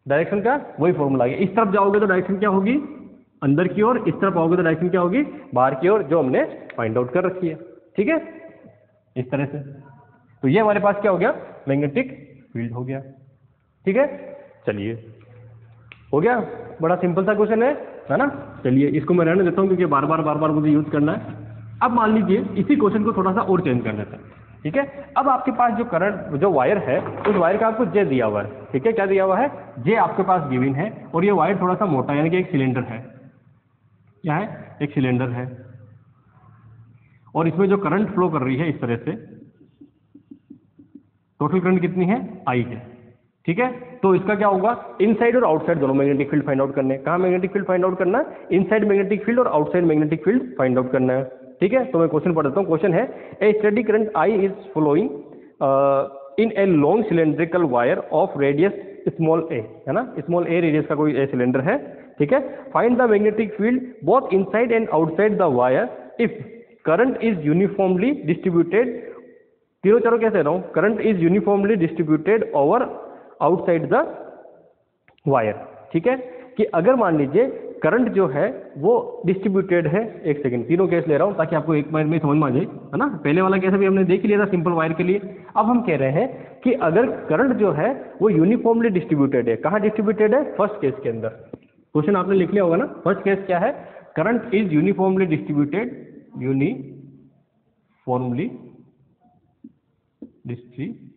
डायरेक्शन का वही फॉर्मूला है। इस तरफ जाओगे तो डायरेक्शन क्या होगी? अंदर की ओर। इस तरफ आओगे तो डायरेक्शन क्या होगी? बाहर की ओर, जो हमने फाइंड आउट कर रखी है, ठीक है, इस तरह से। तो ये हमारे पास क्या हो गया? मैग्नेटिक फील्ड हो गया, ठीक है। चलिए, हो गया। बड़ा सिंपल सा क्वेश्चन है ना। चलिए इसको मैं रहने देता हूँ, क्योंकि बार बार मुझे यूज करना है। अब मान लीजिए इसी क्वेश्चन को थोड़ा सा और चेंज कर देते हैं, ठीक है। अब आपके पास जो करंट, जो वायर है, उस वायर का आपको जे दिया हुआ है, ठीक है। क्या दिया हुआ है? जे आपके पास गिवन है। और ये वायर थोड़ा सा मोटा, यानी कि एक सिलेंडर है। क्या है? एक सिलेंडर है। और इसमें जो करंट फ्लो कर रही है इस तरह से, टोटल करंट कितनी है? आई है, ठीक है। तो इसका क्या होगा? इनसाइड और आउटसाइड दोनों मैग्नेटिक फील्ड फाइंड आउट करने हैं। कहाँ मैग्नेटिक फील्ड फाइंड आउट करना है? इनसाइड मैग्नेटिक फील्ड और outside magnetic field find out करना है, ठीक है। तो मैं क्वेश्चन पढ़ देता हूँ। क्वेश्चन है, a steady current I is flowing in a long cylindrical wire of radius small a, है ना। स्मॉल ए रेडियस का कोई सिलेंडर है, ठीक है। Find the magnetic field both inside and outside the wire if current is uniformly distributed. तीनों चारों कैसे रहा हूँ? Current is uniformly distributed over outside the wire, ठीक है। कि अगर मान लीजिए करंट जो है वो डिस्ट्रीब्यूटेड है, एक सेकंड, तीनों केस ले रहा हूं ताकि आपको एक मिनट में समझ में आ जाए, है ना। पहले वाला केस भी हमने देख लिया था सिंपल वायर के लिए। अब हम कह रहे हैं कि अगर करंट जो है वो यूनिफॉर्मली डिस्ट्रीब्यूटेड है। कहाँ डिस्ट्रीब्यूटेड है? फर्स्ट केस के अंदर। क्वेश्चन आपने लिख लिया होगा ना। फर्स्ट केस क्या है? Current is uniformly distributed, uniformly distributed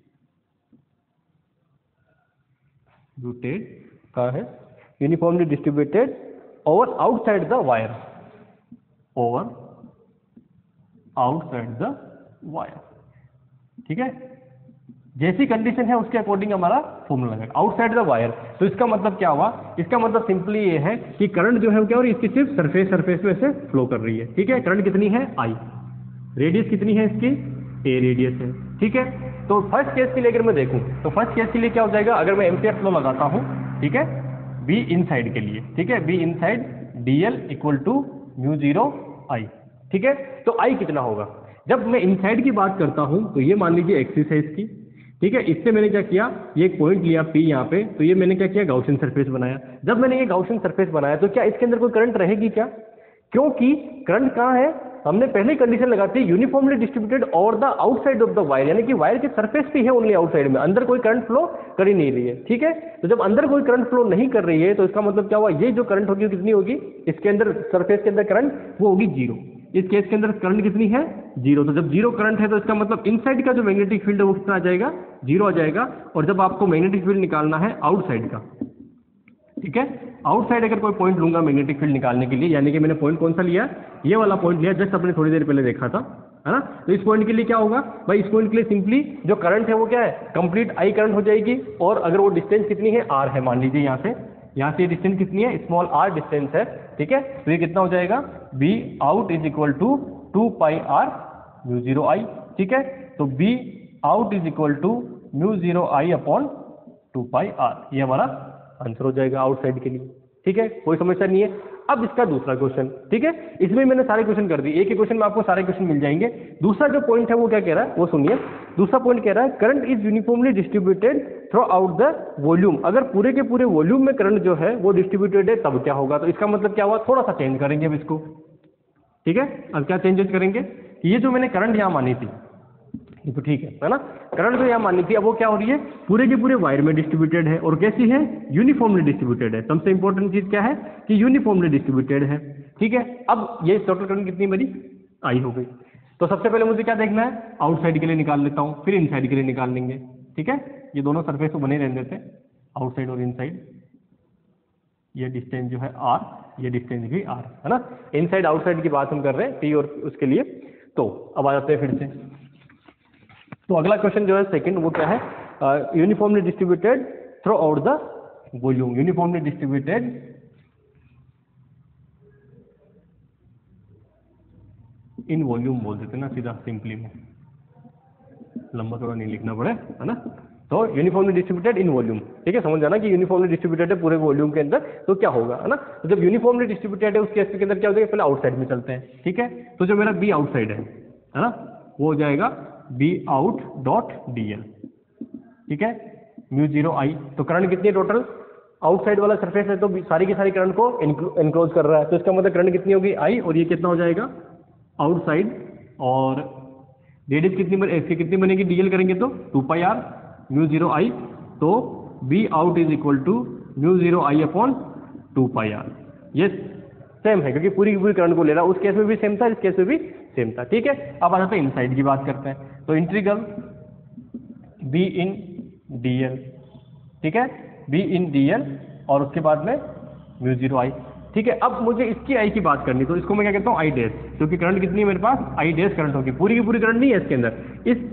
कहाँ है? Uniformly distributed over outside the wire, over outside the wire, ठीक है। जैसी कंडीशन है उसके अकॉर्डिंग हमारा फॉर्मूला लगेगा। आउटसाइड द वायर, तो इसका मतलब क्या हुआ? इसका मतलब सिंपली ये है कि करंट जो है क्या हो रही है? इसकी सिर्फ सरफेस में से फ्लो कर रही है, ठीक है। करंट कितनी है? आई। रेडियस कितनी है इसकी? ए रेडियस है, ठीक है। तो फर्स्ट केस के लिए अगर मैं देखूं, तो फर्स्ट केस के लिए क्या हो जाएगा? अगर मैं एम्पियर फ्लो लगाता हूं, ठीक है, बी इनसाइड के लिए, ठीक है, B inside DL equal to mu zero I, ठीक है। तो आई कितना होगा? जब मैं इनसाइड की बात करता हूं तो ये मान लीजिए एक्सिस है इसकी, ठीक है। इससे मैंने क्या किया? ये एक पॉइंट लिया पी यहाँ पे, तो ये मैंने क्या किया? गाउसियन सरफेस बनाया। जब मैंने ये गाउसियन सरफेस बनाया तो क्या इसके अंदर कोई करंट रहेगी क्या? क्योंकि करंट कहाँ है? हमने पहले कंडीशन लगाती है uniformly distributed over the outside of the wire, यानी कि वायर के सरफेस पे है ओनली, आउटसाइड में, अंदर कोई करंट फ्लो कर ही नहीं रही है, ठीक है। तो जब अंदर कोई करंट फ्लो नहीं कर रही है तो इसका मतलब क्या हुआ? ये जो करंट होगी कितनी होगी? इसके अंदर सरफेस के अंदर करंट वो होगी जीरो। इस केस के अंदर करंट कितनी है? जीरो। तो जब जीरो करंट है तो इसका मतलब इनसाइड का जो मैग्नेटिक फील्ड है वो कितना आ जाएगा? जीरो आ जाएगा। और जब आपको मैग्नेटिक फील्ड निकालना है आउटसाइड का, ठीक है, आउटसाइड अगर कोई पॉइंट लूंगा मैग्नेटिक फील्ड निकालने के लिए, यानी कि मैंने पॉइंट कौन सा लिया? ये वाला पॉइंट लिया, जस्ट अपने थोड़ी देर पहले देखा था, है ना। तो इस पॉइंट के लिए क्या होगा भाई? इस पॉइंट के लिए सिंपली जो करंट है वो क्या है? कंप्लीट आई करंट हो जाएगी। और अगर वो डिस्टेंस कितनी है? आर है, मान लीजिए यहाँ से डिस्टेंस कितनी है? स्मॉल आर डिस्टेंस है, ठीक है। तो ये कितना हो जाएगा? B out is equal to 2 pi R mu zero I, ठीक है। तो B out is equal to mu zero I upon 2 pi R, ये हमारा आंसर हो जाएगा आउटसाइड के लिए, ठीक है। कोई समस्या नहीं है। अब इसका दूसरा क्वेश्चन, ठीक है, इसमें मैंने सारे क्वेश्चन कर दिए, एक ही क्वेश्चन में आपको सारे क्वेश्चन मिल जाएंगे। दूसरा जो पॉइंट है वो क्या कह रहा है वो सुनिए। दूसरा पॉइंट कह रहा है current is uniformly distributed through out the volume. अगर पूरे के पूरे वॉल्यूम में करंट जो है वो डिस्ट्रीब्यूटेड है तब क्या होगा? तो इसका मतलब क्या हुआ? थोड़ा सा चेंज करेंगे अब इसको, ठीक है। अब क्या चेंजेस करेंगे? ये जो मैंने करंट यहाँ मानी थी, ये तो ठीक है ना। करंट तो यहाँ मानी थी, अब वो क्या हो रही है, पूरे के पूरे वायर में डिस्ट्रीब्यूटेड है और कैसी है, यूनिफॉर्मली डिस्ट्रीब्यूटेड है। सबसे इंपॉर्टेंट चीज क्या है कि यूनिफॉर्मली डिस्ट्रीब्यूटेड है, ठीक है। अब ये टोटल करंट कितनी मेरी आई हो गई। तो सबसे पहले मुझे क्या देखना है, आउटसाइड के लिए निकाल लेता हूँ, फिर इनसाइड के लिए निकाल लेंगे, ठीक है। ये दोनों सरफेस तो बने रहने देते, आउटसाइड और इनसाइड। ये डिस्टेंस जो है आर, ये डिस्टेंस भी आर है ना। इनसाइड आउटसाइड की बात हम कर रहे हैं टी और उसके लिए। तो अब आ जाते हैं फिर से, तो अगला क्वेश्चन जो है सेकंड, वो क्या है, uniformly distributed through out the volume. Uniformly distributed in volume बोल देते ना सीधा, सिंपली में, लंबा थोड़ा नहीं लिखना पड़े, है ना। तो यूनिफॉर्मली डिस्ट्रीब्यूटेड इन वॉल्यूम, ठीक है, समझ जाना कि यूनिफॉर्मली डिस्ट्रीब्यूटेड है पूरे वॉल्यूम के अंदर, तो क्या होगा, है ना। तो जब यूनिफॉर्मली डिस्ट्रीब्यूटेड है उस केस के अंदर क्या हो जाएगा, पहले आउटसाइड में चलते हैं, ठीक है। तो जो मेरा बी आउटसाइड है ना, वो हो जाएगा B out dot D L, ठीक है, म्यू जीरो आई। तो करंट कितनी है टोटल, आउटसाइड वाला सरफेस है तो सारी की सारी करंट को एनक्लोज कर रहा है, तो इसका मतलब करंट कितनी होगी आई, और ये कितना हो जाएगा आउटसाइड, और रेडियस कितनी बनेगी डीएल करेंगे तो 2 pi R mu zero I. तो B out is equal to mu zero I upon 2 pi R. ये सेम है क्योंकि पूरी की पूरी करंट को ले रहा है, उस केस में भी सेम था, इस केस में भी सेम था, ठीक है। अब आ जाते हैं इनसाइड की बात करते हैं, तो इंटीग्रल बी इन डीएल, ठीक है, बी इन डीएल और उसके बाद में म्यू जीरो आई, ठीक है। अब मुझे इसकी आई की बात करनी, तो इसको मैं क्या कहता हूँ आई डैश, क्योंकि करंट कितनी है मेरे पास, आई डैश करंट होगी, पूरी की पूरी करंट नहीं है इसके अंदर।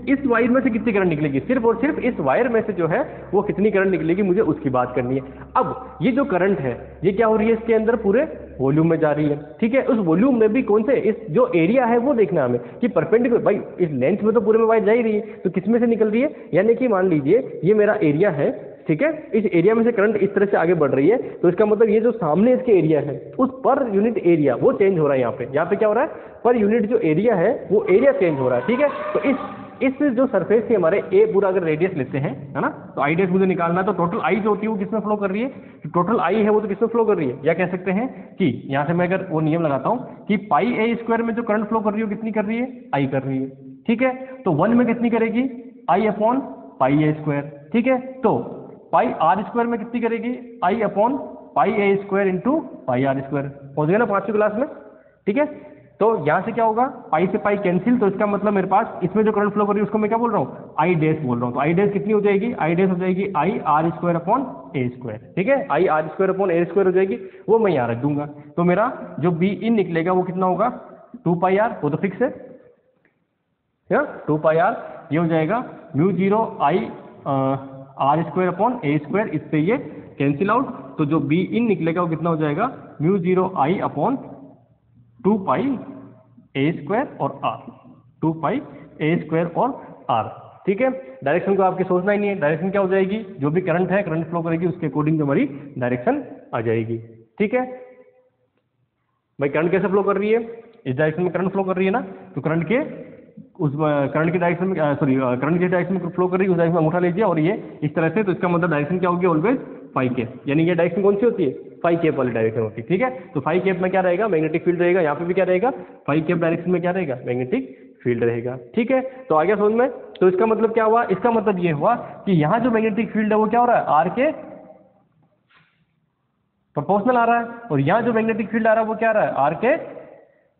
इस वायर में से कितनी करंट निकलेगी, सिर्फ और सिर्फ इस वायर में से जो है वो कितनी करंट निकलेगी, मुझे उसकी बात करनी है। अब ये जो करंट है ये क्या हो रही है, इसके अंदर पूरे वॉल्यूम में जा रही है, ठीक है। उस वॉल्यूम में भी कौन से, इस जो एरिया है वो देखना हमें कि परपेंडिकुलर, भाई इस लेंथ में तो पूरे में वायर जा ही रही है, तो किस में से निकल रही है, यानी कि मान लीजिए ये मेरा एरिया है, ठीक है, इस एरिया में से करंट इस तरह से आगे बढ़ रही है, तो इसका मतलब ये जो सामने इसके एरिया है उस पर यूनिट एरिया वो चेंज हो रहा है। यहाँ पे क्या हो रहा है, पर यूनिट जो एरिया है वो एरिया चेंज हो रहा है, ठीक है। तो इस जो सरफेस से हमारे ए पूरा अगर रेडियस लेते हैं, है ना, तो आई डैश मुझे निकालना है, तो टोटल आई जो होती है वो किसमें फ्लो कर रही है, तो टोटल आई है वो तो किसमें फ्लो कर रही है, या कह सकते हैं कि यहाँ से मैं अगर वो नियम लगाता हूँ कि पाई ए स्क्वायर में जो करंट फ्लो कर रही है वो कितनी कर रही है, आई कर रही है, ठीक है। तो 1 में कितनी करेगी, I upon pi a square, ठीक है। तो पाई आर स्क्वायर में कितनी करेगी, I upon pi a square into pi R square, पहुंच गया ना 5वीं क्लास में, ठीक है। तो यहां से क्या होगा, पाई से पाई कैंसिल, तो इसका मतलब मेरे पास इसमें जो करंट फ्लो कर रही है उसको मैं क्या बोल रहा हूँ, आई डैश बोल रहा हूँ। तो आई डैश कितनी हो जाएगी, आई डैश हो जाएगी I R square upon A square, ठीक है, I R square upon A square हो जाएगी, वो मैं यहाँ रख दूंगा। तो मेरा जो बी इन निकलेगा वो कितना होगा, 2 पाई आर, वो तो फिक्स है, 2 पाई आर, ये हो जाएगा mu zero I R square upon A square, इससे ये कैंसिल आउट, तो जो बी इन निकलेगा वो कितना हो जाएगा, mu zero I upon 2 pi a square और आर, 2 पाई ए स्क्वायर और आर, ठीक है। डायरेक्शन को आपके सोचना ही नहीं है, डायरेक्शन क्या हो जाएगी, जो भी करंट है करंट फ्लो करेगी उसके अकॉर्डिंग हमारी डायरेक्शन आ जाएगी, ठीक है। भाई करंट कैसे फ्लो कर रही है, इस डायरेक्शन में करंट फ्लो कर रही है ना, तो करंट के उस करंट के डायरेक्शन में करंट के डायरेक्शन में फ्लो कर रही है, उस डायरेक्शन में अंगूठा लीजिए और ये इस तरह से, तो इसका मतलब डायरेक्शन क्या होगी, ऑलवेज फाई कैप, यानी ये डायरेक्शन कौन सी होती है, फाई कैप वाली डायरेक्शन होती है, ठीक है। तो फाई कैप में क्या रहेगा, मैग्नेटिक फील्ड रहेगा, यहाँ पे भी क्या रहेगा, फाई कैप डायरेक्शन में क्या रहेगा, मैग्नेटिक फील्ड रहेगा, ठीक है। तो आ गया समझ में। तो इसका मतलब क्या हुआ, इसका मतलब ये हुआ कि यहाँ जो मैग्नेटिक फील्ड है वो क्या हो रहा है, आर के प्रोपोर्शनल आ रहा है, और यहाँ जो मैग्नेटिक फील्ड आ रहा है वो क्या आ रहा है, आर के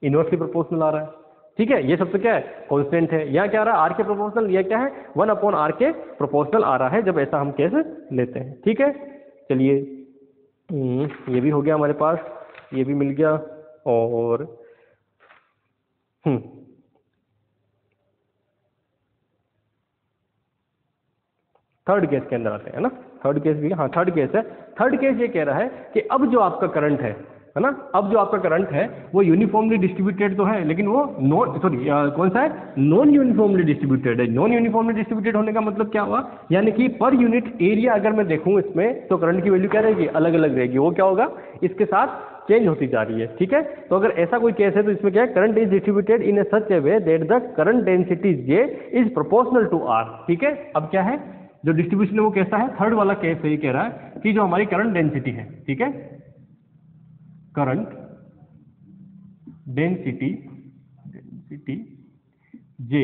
इनवर्सली प्रोपोर्शनल आ रहा है, ठीक है। ये सबसे क्या है, कांस्टेंट है। यहाँ क्या आ रहा है, आर के प्रोपोर्शनल, यह क्या है 1 अपॉन आर के प्रोपोर्शनल आ रहा है जब ऐसा हम केस लेते हैं, ठीक है। चलिए ये भी हो गया हमारे पास, ये भी मिल गया, और थर्ड केस के अंदर आते हैं ना, थर्ड केस भी, हाँ थर्ड केस है। थर्ड केस ये कह रहा है कि अब जो आपका करंट है ना, अब जो आपका करंट है वो यूनिफॉर्मली डिस्ट्रीब्यूटेड तो है, लेकिन वो कौन सा है, नॉन यूनिफॉर्मली डिस्ट्रीब्यूटेड है। नॉन यूनिफॉर्मली डिस्ट्रीब्यूटेड होने का मतलब क्या हुआ, यानी कि पर यूनिट एरिया अगर मैं देखूं इसमें, तो करंट की वैल्यू क्या रहेगी, अलग अलग रहेगी, वो क्या होगा, इसके साथ चेंज होती जा रही है, ठीक है। तो अगर ऐसा कोई केस है तो इसमें क्या है, current is distributed in a such a way that the current density J is proportional to R, ठीक है। अब क्या है, जो डिस्ट्रीब्यूशन है वो कैसा है, थर्ड वाला केस है, ये कह रहा है कि जो हमारी करंट डेंसिटी है, ठीक है, current density J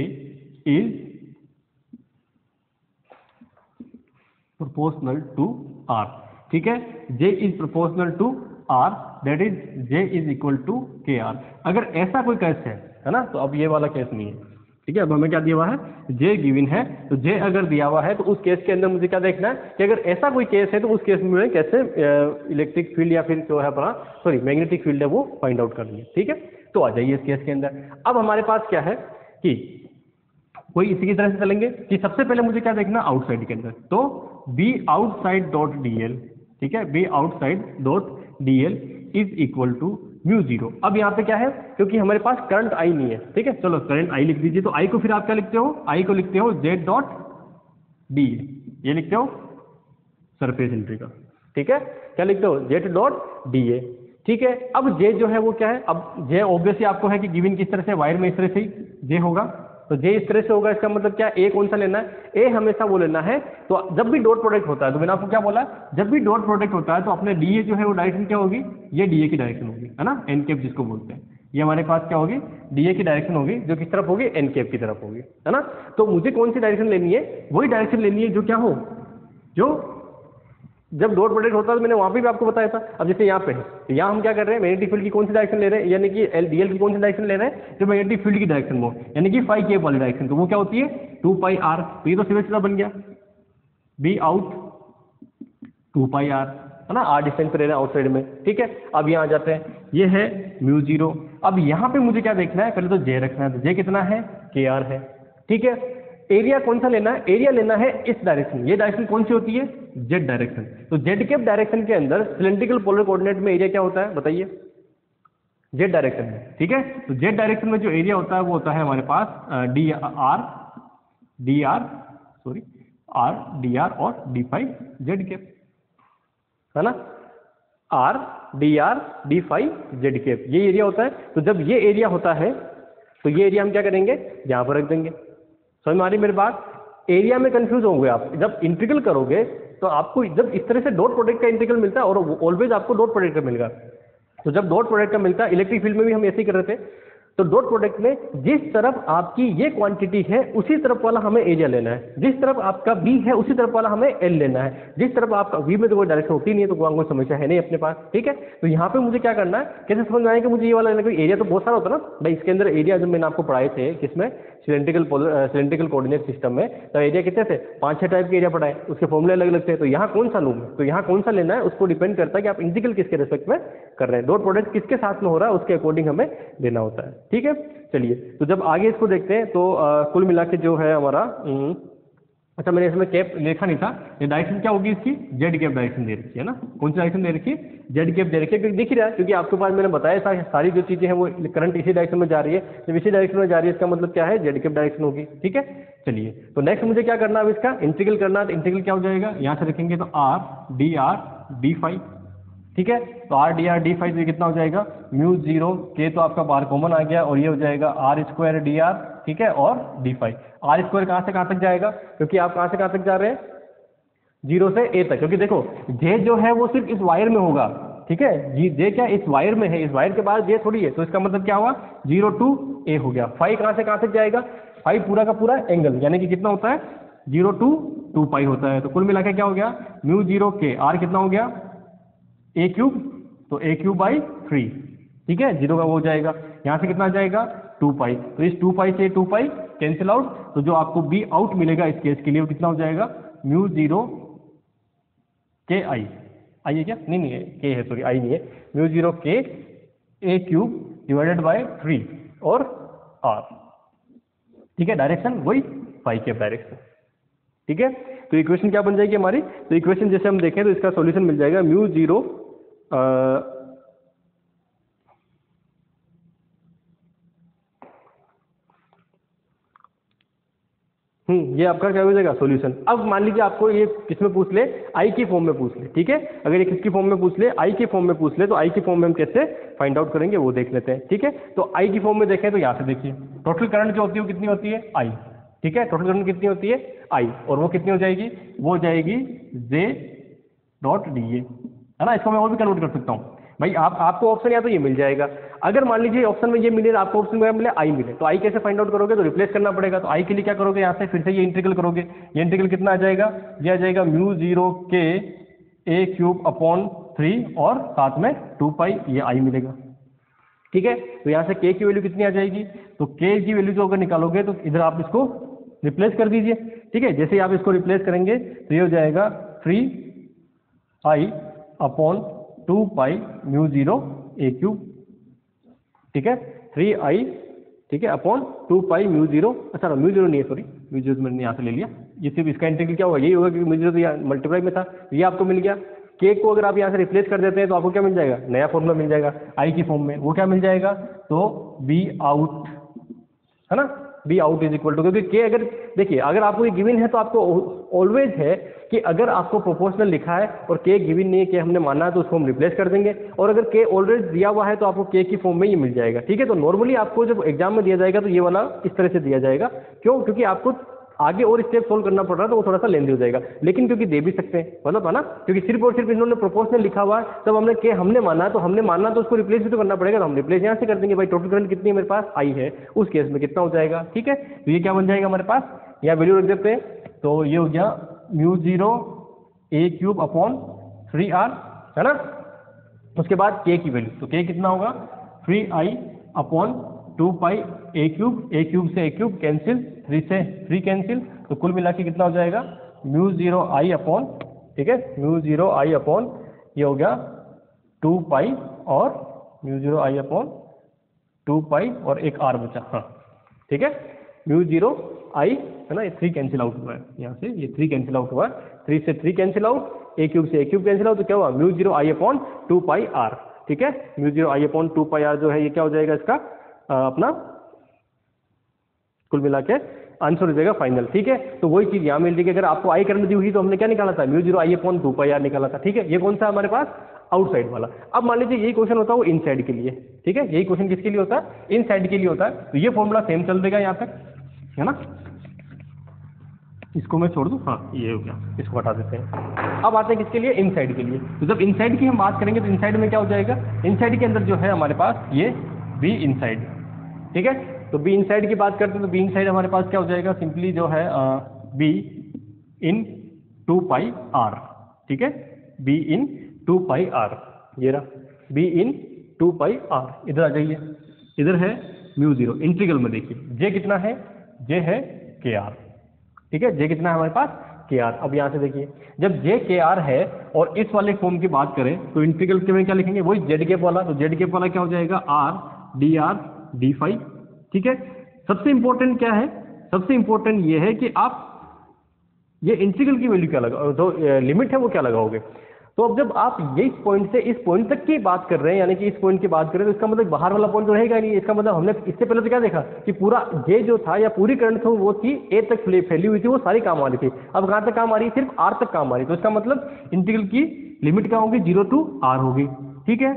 is proportional to R, ठीक है। J is proportional to R, that is J is equal to K R. अगर ऐसा कोई केस है ना, तो अब ये वाला केस नहीं है, ठीक है। अब हमें क्या दिया हुआ है, जे गिवन है, तो जे अगर दिया हुआ है तो उस केस के अंदर मुझे क्या देखना है कि अगर ऐसा कोई केस है तो उस केस में कैसे इलेक्ट्रिक फील्ड या फिर जो है अपना मैग्नेटिक फील्ड है वो फाइंड आउट करनी है, ठीक है। तो आ जाइए इस केस के अंदर। अब हमारे पास क्या है कि कोई इसी की तरह से चलेंगे कि सबसे पहले मुझे क्या देखना आउटसाइड के अंदर, तो बी आउटसाइड डॉट डीएल, ठीक है, B outside dot DL is equal to mu zero. अब यहाँ पे क्या है, क्योंकि हमारे पास करंट आई नहीं है, ठीक है, चलो करंट आई लिख दीजिए। तो आई को फिर आप क्या लिखते हो, आई को लिखते हो जेड डॉट डी, ये लिखते हो सरफेस इंटीग्रल, ठीक है, क्या लिखते हो जेड डॉट डी ए, ठीक है। अब जे जो है वो क्या है, अब जे ऑब्वियसली आपको है कि गिवन किस तरह से, वायर में इस तरह से जे होगा, तो जे इस तरह से होगा, इसका मतलब क्या, ए कौन सा लेना है, ए हमेशा वो लेना है। तो जब भी डॉट प्रोडक्ट होता है, तो मैंने आपको क्या बोला, जब भी डॉट प्रोडक्ट होता है तो अपने डी ए जो है वो डायरेक्शन क्या होगी, ये डी ए की डायरेक्शन होगी, है ना, एन कैप जिसको बोलते हैं, ये हमारे पास क्या होगी, डी ए की डायरेक्शन होगी, जो किस तरफ होगी, एन कैप की तरफ होगी, है ना। तो मुझे कौन सी डायरेक्शन लेनी है, वही डायरेक्शन लेनी है जो क्या हो, जो जब डॉट प्रोडक्ट होता है, तो मैंने वहां पे भी आपको बताया था। अब जैसे यहाँ पे है, तो यहाँ हम क्या कर रहे हैं, मैग्नेटिक फील्ड की कौन सी डायरेक्शन ले रहे हैं, यानी कि डीएल की कौन सी डायरेक्शन ले रहे हैं, जो मैग्नेटिक फील्ड की डायरेक्शन वो, यानी कि फाई के वाली डायरेक्शन, तो वो क्या होती है 2 पाई आर। तो ये तो सीधा सीधा बन गया, बी आउट 2 पाई आर, है ना, आर डिस्टेंस पे ले रहे हैं आउटसाइड में, ठीक है। अब यहाँ आ जाते हैं, ये है म्यू जीरो। अब यहाँ पे मुझे क्या देखना है, पहले तो जे रखना है, तो जे कितना है, के आर है, ठीक है। एरिया कौन सा लेना है, एरिया लेना है इस डायरेक्शन, ये डायरेक्शन कौन सी होती है, जेड डायरेक्शन। तो जेड कैप डायरेक्शन के अंदर सिलेंड्रिकल पोलर कोऑर्डिनेट में एरिया क्या होता है बताइए, जेड डायरेक्शन में, ठीक है। तो जेड डायरेक्शन में जो एरिया होता है वो होता है हमारे पास डी आर और डी फाइव जेड कैप, है ना, R D five Z cap, ये एरिया होता है। तो जब ये एरिया होता है तो ये एरिया हम क्या करेंगे, यहाँ पर रख देंगे। समझ में आ रही मेरी बात, एरिया में कंफ्यूज होंगे आप, जब इंटीग्रल करोगे तो आपको जब इस तरह से डॉट प्रोडक्ट का इंटीग्रल मिलता है, और ऑलवेज आपको डॉट प्रोडक्ट का मिलेगा। तो जब डॉट प्रोडक्ट का मिलता है, इलेक्ट्रिक फील्ड में भी हम ऐसे ही कर रहे थे, तो डॉट प्रोडक्ट में जिस तरफ आपकी ये क्वांटिटी है उसी तरफ वाला हमें एरिया लेना है, जिस तरफ आपका बी है उसी तरफ वाला हमें एल लेना है। जिस तरफ आपका वी में तो कोई डायरेक्शन होती नहीं है, तो कोई समस्या है नहीं अपने पास, ठीक है। तो यहाँ पे मुझे क्या करना है, कैसे समझ में आए कि मुझे ये वाला लेना, एरिया तो बहुत सारा होता है ना भाई, इसके अंदर एरिया जब मैंने आपको पढ़ाए थे किसमें, सिलेंड्रिकल कोऑर्डिनेट सिस्टम में, तो एरिया कितने थे, 5-6 टाइप के एरिया पढ़ाए, उसके फॉर्मूले अलग अलग थे। तो यहाँ कौन सा लूँ, तो यहाँ कौन सा लेना है उसको डिपेंड करता है कि आप इंटीग्रल किसके रिस्पेक्ट में कर रहे हैं, डॉट प्रोडक्ट किसके साथ में हो रहा है उसके अकॉर्डिंग हमें देना होता है, ठीक है। चलिए, तो जब आगे इसको देखते हैं तो कुल मिला के जो है हमारा अच्छा, मैंने इसमें कैप लिखा नहीं था, ये डायरेक्शन क्या होगी इसकी, जेड कैप डायरेक्शन दे रखी है ना, कौन सी डायरेक्शन दे रखी है, जेड कैप दे रखी है, क्योंकि दिख ही रहा है, क्योंकि आपके पास मैंने बताया था सारी जो चीजें हैं वो करंट इसी डायरेक्शन में जा रही है, जब इसी डायरेक्शन में जा रही है इसका मतलब क्या है, जेड कैप डायरेक्शन होगी, ठीक है। चलिए, तो नेक्स्ट मुझे क्या करना है, अब इसका इंटीग्रल करना है, तो इंटीग्रल क्या हो जाएगा, यहाँ से रखेंगे तो आर डी फाइव, ठीक है। तो आर डी फाइव कितना हो जाएगा, म्यू जीरो के, तो आपका बार कॉमन आ गया, और ये हो जाएगा आर स्क्वायर डी आर, ठीक है, और डी फाइव। आर स्क्वायर कहाँ से कहाँ तक जाएगा, क्योंकि आप कहाँ से कहाँ तक जा रहे हैं, 0 से a तक, क्योंकि देखो जे जो है वो सिर्फ इस वायर में होगा, ठीक है, जे क्या इस वायर में है, इस वायर के बाद जे थोड़ी है, तो इसका मतलब क्या हुआ, 0 to a हो गया। 5 कहाँ से कहाँ तक जाएगा, 5 पूरा का पूरा एंगल, यानी कि कितना होता है, 0 to 2 पाई होता है। तो कुल मिला के क्या हो गया, म्यू जीरो के आर कितना हो गया, a क्यूब, तो a क्यूब बाई 3, ठीक है, 0 का वो हो जाएगा, यहाँ से कितना जाएगा 2 पाई, तो इस 2 पाई से 2 पाई कैंसिल आउट, तो जो आपको बी आउट मिलेगा इस केस के लिए वो कितना हो जाएगा, म्यू जीरो के आई है क्या, नहीं है, के है, सॉरी आई नहीं है, म्यू जीरो के ए क्यूब डिवाइडेड बाय 3 और आर, ठीक है, डायरेक्शन वही फाई कैप डायरेक्शन, ठीक है। तो इक्वेशन क्या बन जाएगी हमारी, तो इक्वेशन जैसे हम देखें तो इसका सॉल्यूशन मिल जाएगा म्यू जीरो ये आपका क्या हो जाएगा सॉल्यूशन। अब मान लीजिए आपको ये किसमें पूछ ले, आई की फॉर्म में पूछ ले, ठीक है। अगर ये किसकी फॉर्म में पूछ ले, आई की फॉर्म में पूछ ले, तो आई की फॉर्म में हम कैसे फाइंड आउट करेंगे वो देख लेते हैं, ठीक है। तो आई की फॉर्म में देखें तो यहाँ से देखिए, टोटल करंट जो होती है वो कितनी होती है, आई, ठीक है, टोटल करंट कितनी होती है, आई, और वो कितनी हो जाएगी, वो हो जाएगी जे डॉट डी ए, है ना। इसको मैं और भी कन्वर्ट कर सकता हूँ, भाई आपको ऑप्शन या तो ये मिल जाएगा, अगर मान लीजिए ऑप्शन में ये मिले, आपको ऑप्शन में मिले आई मिले, तो आई कैसे फाइंड आउट करोगे, तो रिप्लेस करना पड़ेगा। तो आई के लिए क्या करोगे, यहाँ से फिर से ये इंटीग्रल करोगे, ये इंटीग्रल कितना आ जाएगा, ये आ जाएगा म्यू 0 के ए क्यूब अपॉन 3 और साथ में 2 पाई, ये आई मिलेगा। ठीक है, तो यहाँ से के की वैल्यू कितनी आ जाएगी, तो के की वैल्यू जो अगर निकालोगे तो इधर आप इसको रिप्लेस कर दीजिए। ठीक है, जैसे ही आप इसको रिप्लेस करेंगे तो ये हो जाएगा 3i अपॉन 2 पाई म्यू 0 ए क्यूब। ठीक है, 3i, ठीक है, अपॉन 2 पाई म्यू 0, अच्छा म्यू 0 नहीं है, सॉरी म्यू 0 मैंने यहाँ से ले लिया, ये सिर्फ इसका इंटीग्रल क्या होगा, यही होगा क्योंकि म्यू 0 तो यहाँ मल्टीप्लाई में था, ये आपको मिल गया। के को अगर आप यहाँ से रिप्लेस कर देते हैं तो आपको क्या मिल जाएगा, नया फॉर्मूला मिल जाएगा आई की फॉर्म में, वो क्या मिल जाएगा, तो बी आउट, है ना, B out is equal to, क्योंकि के अगर देखिए अगर आपको ये गिवन है तो आपको ऑलवेज है कि अगर आपको प्रोपोर्शनल लिखा है और के गिवन नहीं है, के हमने माना है तो उसको हम रिप्लेस कर देंगे, और अगर के ऑलरेडी दिया हुआ है तो आपको के की फॉर्म में ये मिल जाएगा। ठीक है, तो नॉर्मली आपको जब एग्जाम में दिया जाएगा तो ये वाला इस तरह से दिया जाएगा, क्यों, क्योंकि आपको आगे और स्टेप सोल्व करना पड़ रहा है तो वो थोड़ा सा लेंदी हो जाएगा, लेकिन क्योंकि दे भी सकते हैं, मतलब है ना, क्योंकि सिर्फ और सिर्फ इन्होंने प्रोपोर्शनल लिखा हुआ है, तब हमने के हमने माना, तो हमने माना तो उसको रिप्लेस भी तो करना पड़ेगा, तो हम रिप्लेस यहाँ से कर देंगे। भाई टोटल करंट कितनी है मेरे पास, आई है, उस केस में कितना हो जाएगा। ठीक है, तो ये क्या बन जाएगा हमारे पास, यहाँ वैल्यू रख देते हैं, तो ये हो गया म्यू 0 ए क्यूब अपॉन 3r, है ना, उसके बाद के की वैल्यू, तो के कितना होगा 3i अपॉन 2 पाई ए क्यूब से ए क्यूब कैंसिल, 3 से 3 कैंसिल, तो कुल मिला के कितना हो जाएगा म्यू 0 आई अपॉन, ठीक है, म्यू 0 आई अपॉन ये हो गया 2 पाई और म्यू 0 आई अपॉन 2 पाई और एक आर बचा, हाँ ठीक है, म्यू 0 आई है ना, ये 3 कैंसिल आउट हुआ है, यहाँ से ये 3 कैंसिल आउट हुआ है, 3 से 3 कैंसिल आउट, ए क्यूब से ए क्यूब कैंसिल आउट, तो क्या हुआ mu 0 I upon 2 pi R. ठीक है, mu 0 I upon 2 pi R जो है ये क्या हो जाएगा इसका अपना कुल मिला के आंसर हो जाएगा फाइनल। ठीक है, तो वही चीज यहाँ मिल रही है, अगर आपको आई करंट दी हुई तो हमने क्या निकाला था, mu 0 I upon 2 pi R निकाला था। ठीक है, ये कौन सा हमारे पास आउटसाइड वाला। अब मान लीजिए यही क्वेश्चन होता है वो इनसाइड के लिए, ठीक है, यही क्वेश्चन किसके लिए होता है, इनसाइड के लिए होता है, तो ये फॉर्मूला सेम चल देगा यहाँ तक, है ना, इसको मैं छोड़ दूं, हाँ ये हो गया, इसको हटा देते हैं। अब आते हैं किसके लिए, इनसाइड के लिए। तो जब इनसाइड की हम बात करेंगे तो इनसाइड में क्या हो जाएगा, इनसाइड के अंदर जो है हमारे पास ये बी इनसाइड, ठीक है, तो बी इनसाइड की बात करते हैं तो बी इनसाइड हमारे पास क्या हो जाएगा, सिंपली जो है बी इन 2 पाई आर, ठीक है, बी इन 2 पाई आर, ये रहा बी इन 2 पाई आर। इधर आ जाइए, इधर है म्यू 0, इंटीग्रल में देखिए जे कितना है, जे है के आर, ठीक है, जे कितना है हमारे पास के आर। अब यहाँ से देखिए जब जे के आर है और इस वाले फॉर्म की बात करें तो इंटीग्रल के में क्या लिखेंगे, वही जेड कैप वाला, तो जेड कैप वाला क्या हो जाएगा आर डी फाई। ठीक है, सबसे इंपॉर्टेंट क्या है, सबसे इंपॉर्टेंट ये है कि आप ये इंटीग्रल की वैल्यू क्या लगा, जो लिमिट है वो क्या लगाओगे। तो अब जब आप ये इस पॉइंट से इस पॉइंट तक की बात कर रहे हैं, यानी कि इस पॉइंट की बात कर रहे हैं, तो इसका मतलब बाहर वाला पॉइंट तो रहेगा नहीं। इसका मतलब हमने इससे पहले तो क्या देखा कि पूरा जे जो था या पूरी करंट थी वो थी ए तक फैली हुई थी, वो सारी काम आ रही थी। अब कहाँ तक काम आ रही है, सिर्फ आर तक काम आ रही है। तो इसका मतलब इंटीग्रल की लिमिट क्या होगी, 0 to r होगी, ठीक है,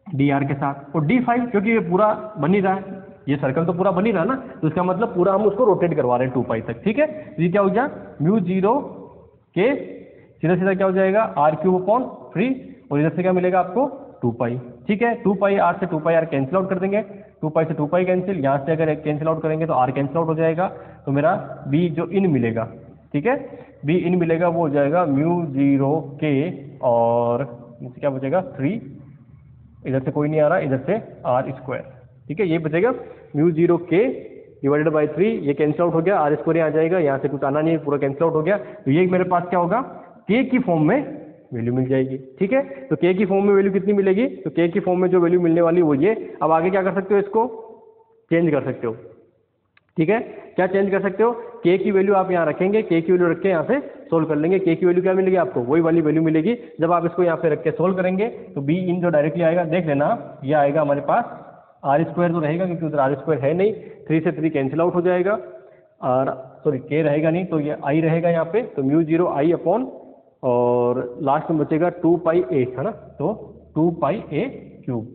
डी आर के साथ। और डी फाइव क्योंकि ये पूरा बन ही रहा है, ये सर्कल तो पूरा बन ही रहा है ना, तो इसका मतलब पूरा हम उसको रोटेट करवा रहे हैं 2 पाई तक। ठीक है, तो ये क्या हो गया म्यू 0 के सीधा सीधा क्या हो जाएगा आर क्यूब अपॉन 3, और इधर से क्या मिलेगा आपको 2 पाई। ठीक है, 2 पाई आर से 2 पाई आर कैंसिल आउट कर देंगे, 2 पाई से 2 पाई कैंसिल, यहाँ से अगर कैंसिल आउट करेंगे तो आर कैंसिल आउट हो जाएगा, तो मेरा बी जो इन मिलेगा, ठीक है, बी इन मिलेगा वो हो जाएगा म्यू 0 के और क्या बचेगा 3, इधर से कोई नहीं आ रहा, इधर से आर स्क्वायर। ठीक है, ये बचेगा म्यू 0 के डिवाइडेड बाई 3, ये कैंसिल आउट हो गया, आर स्क्वायर यहाँ आ जाएगा, यहाँ से कुछ आना नहीं, पूरा कैंसिल आउट हो गया। तो ये मेरे पास क्या होगा, के की फॉर्म में वैल्यू मिल जाएगी। ठीक है, तो के की फॉर्म में वैल्यू कितनी मिलेगी, तो के की फॉर्म में जो वैल्यू मिलने वाली वो ये। अब आगे क्या कर सकते हो, इसको चेंज कर सकते हो। ठीक है, क्या चेंज कर सकते हो, के की वैल्यू आप यहाँ रखेंगे, के की वैल्यू रख के यहाँ से सोल्व कर लेंगे। के की वैल्यू क्या मिलेगी आपको, वही वाली वैल्यू मिलेगी। जब आप इसको यहाँ पे रख के सोल्व करेंगे तो बी इन जो डायरेक्टली आएगा, देख लेना ये आएगा हमारे पास आर स्क्वायर तो रहेगा क्योंकि उधर आर स्क्वायर है नहीं, 3 से 3 कैंसिल आउट हो जाएगा, और सॉरी के रहेगा नहीं तो ये आई रहेगा यहाँ पे, तो म्यू 0 आई अपॉन और लास्ट में बचेगा 2 पाई ए, है ना, तो 2 पाई ए क्यूब,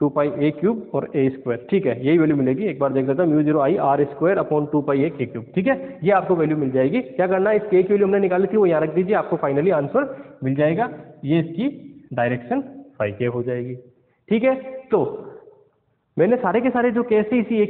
2 पाई ए क्यूब और ए स्क्वायर। ठीक है, यही वैल्यू मिलेगी, एक बार देख लेता हूँ, mu 0 I R square upon 2 पाई ए के क्यूब। ठीक है, ये आपको वैल्यू मिल जाएगी। क्या करना है, इस के की वैल्यू हमने निकाली थी वो यहाँ रख दीजिए, आपको फाइनली आंसर मिल जाएगा। ये इसकी डायरेक्शन फाई के हो जाएगी। ठीक है, तो मैंने सारे के सारे जो केस है इसी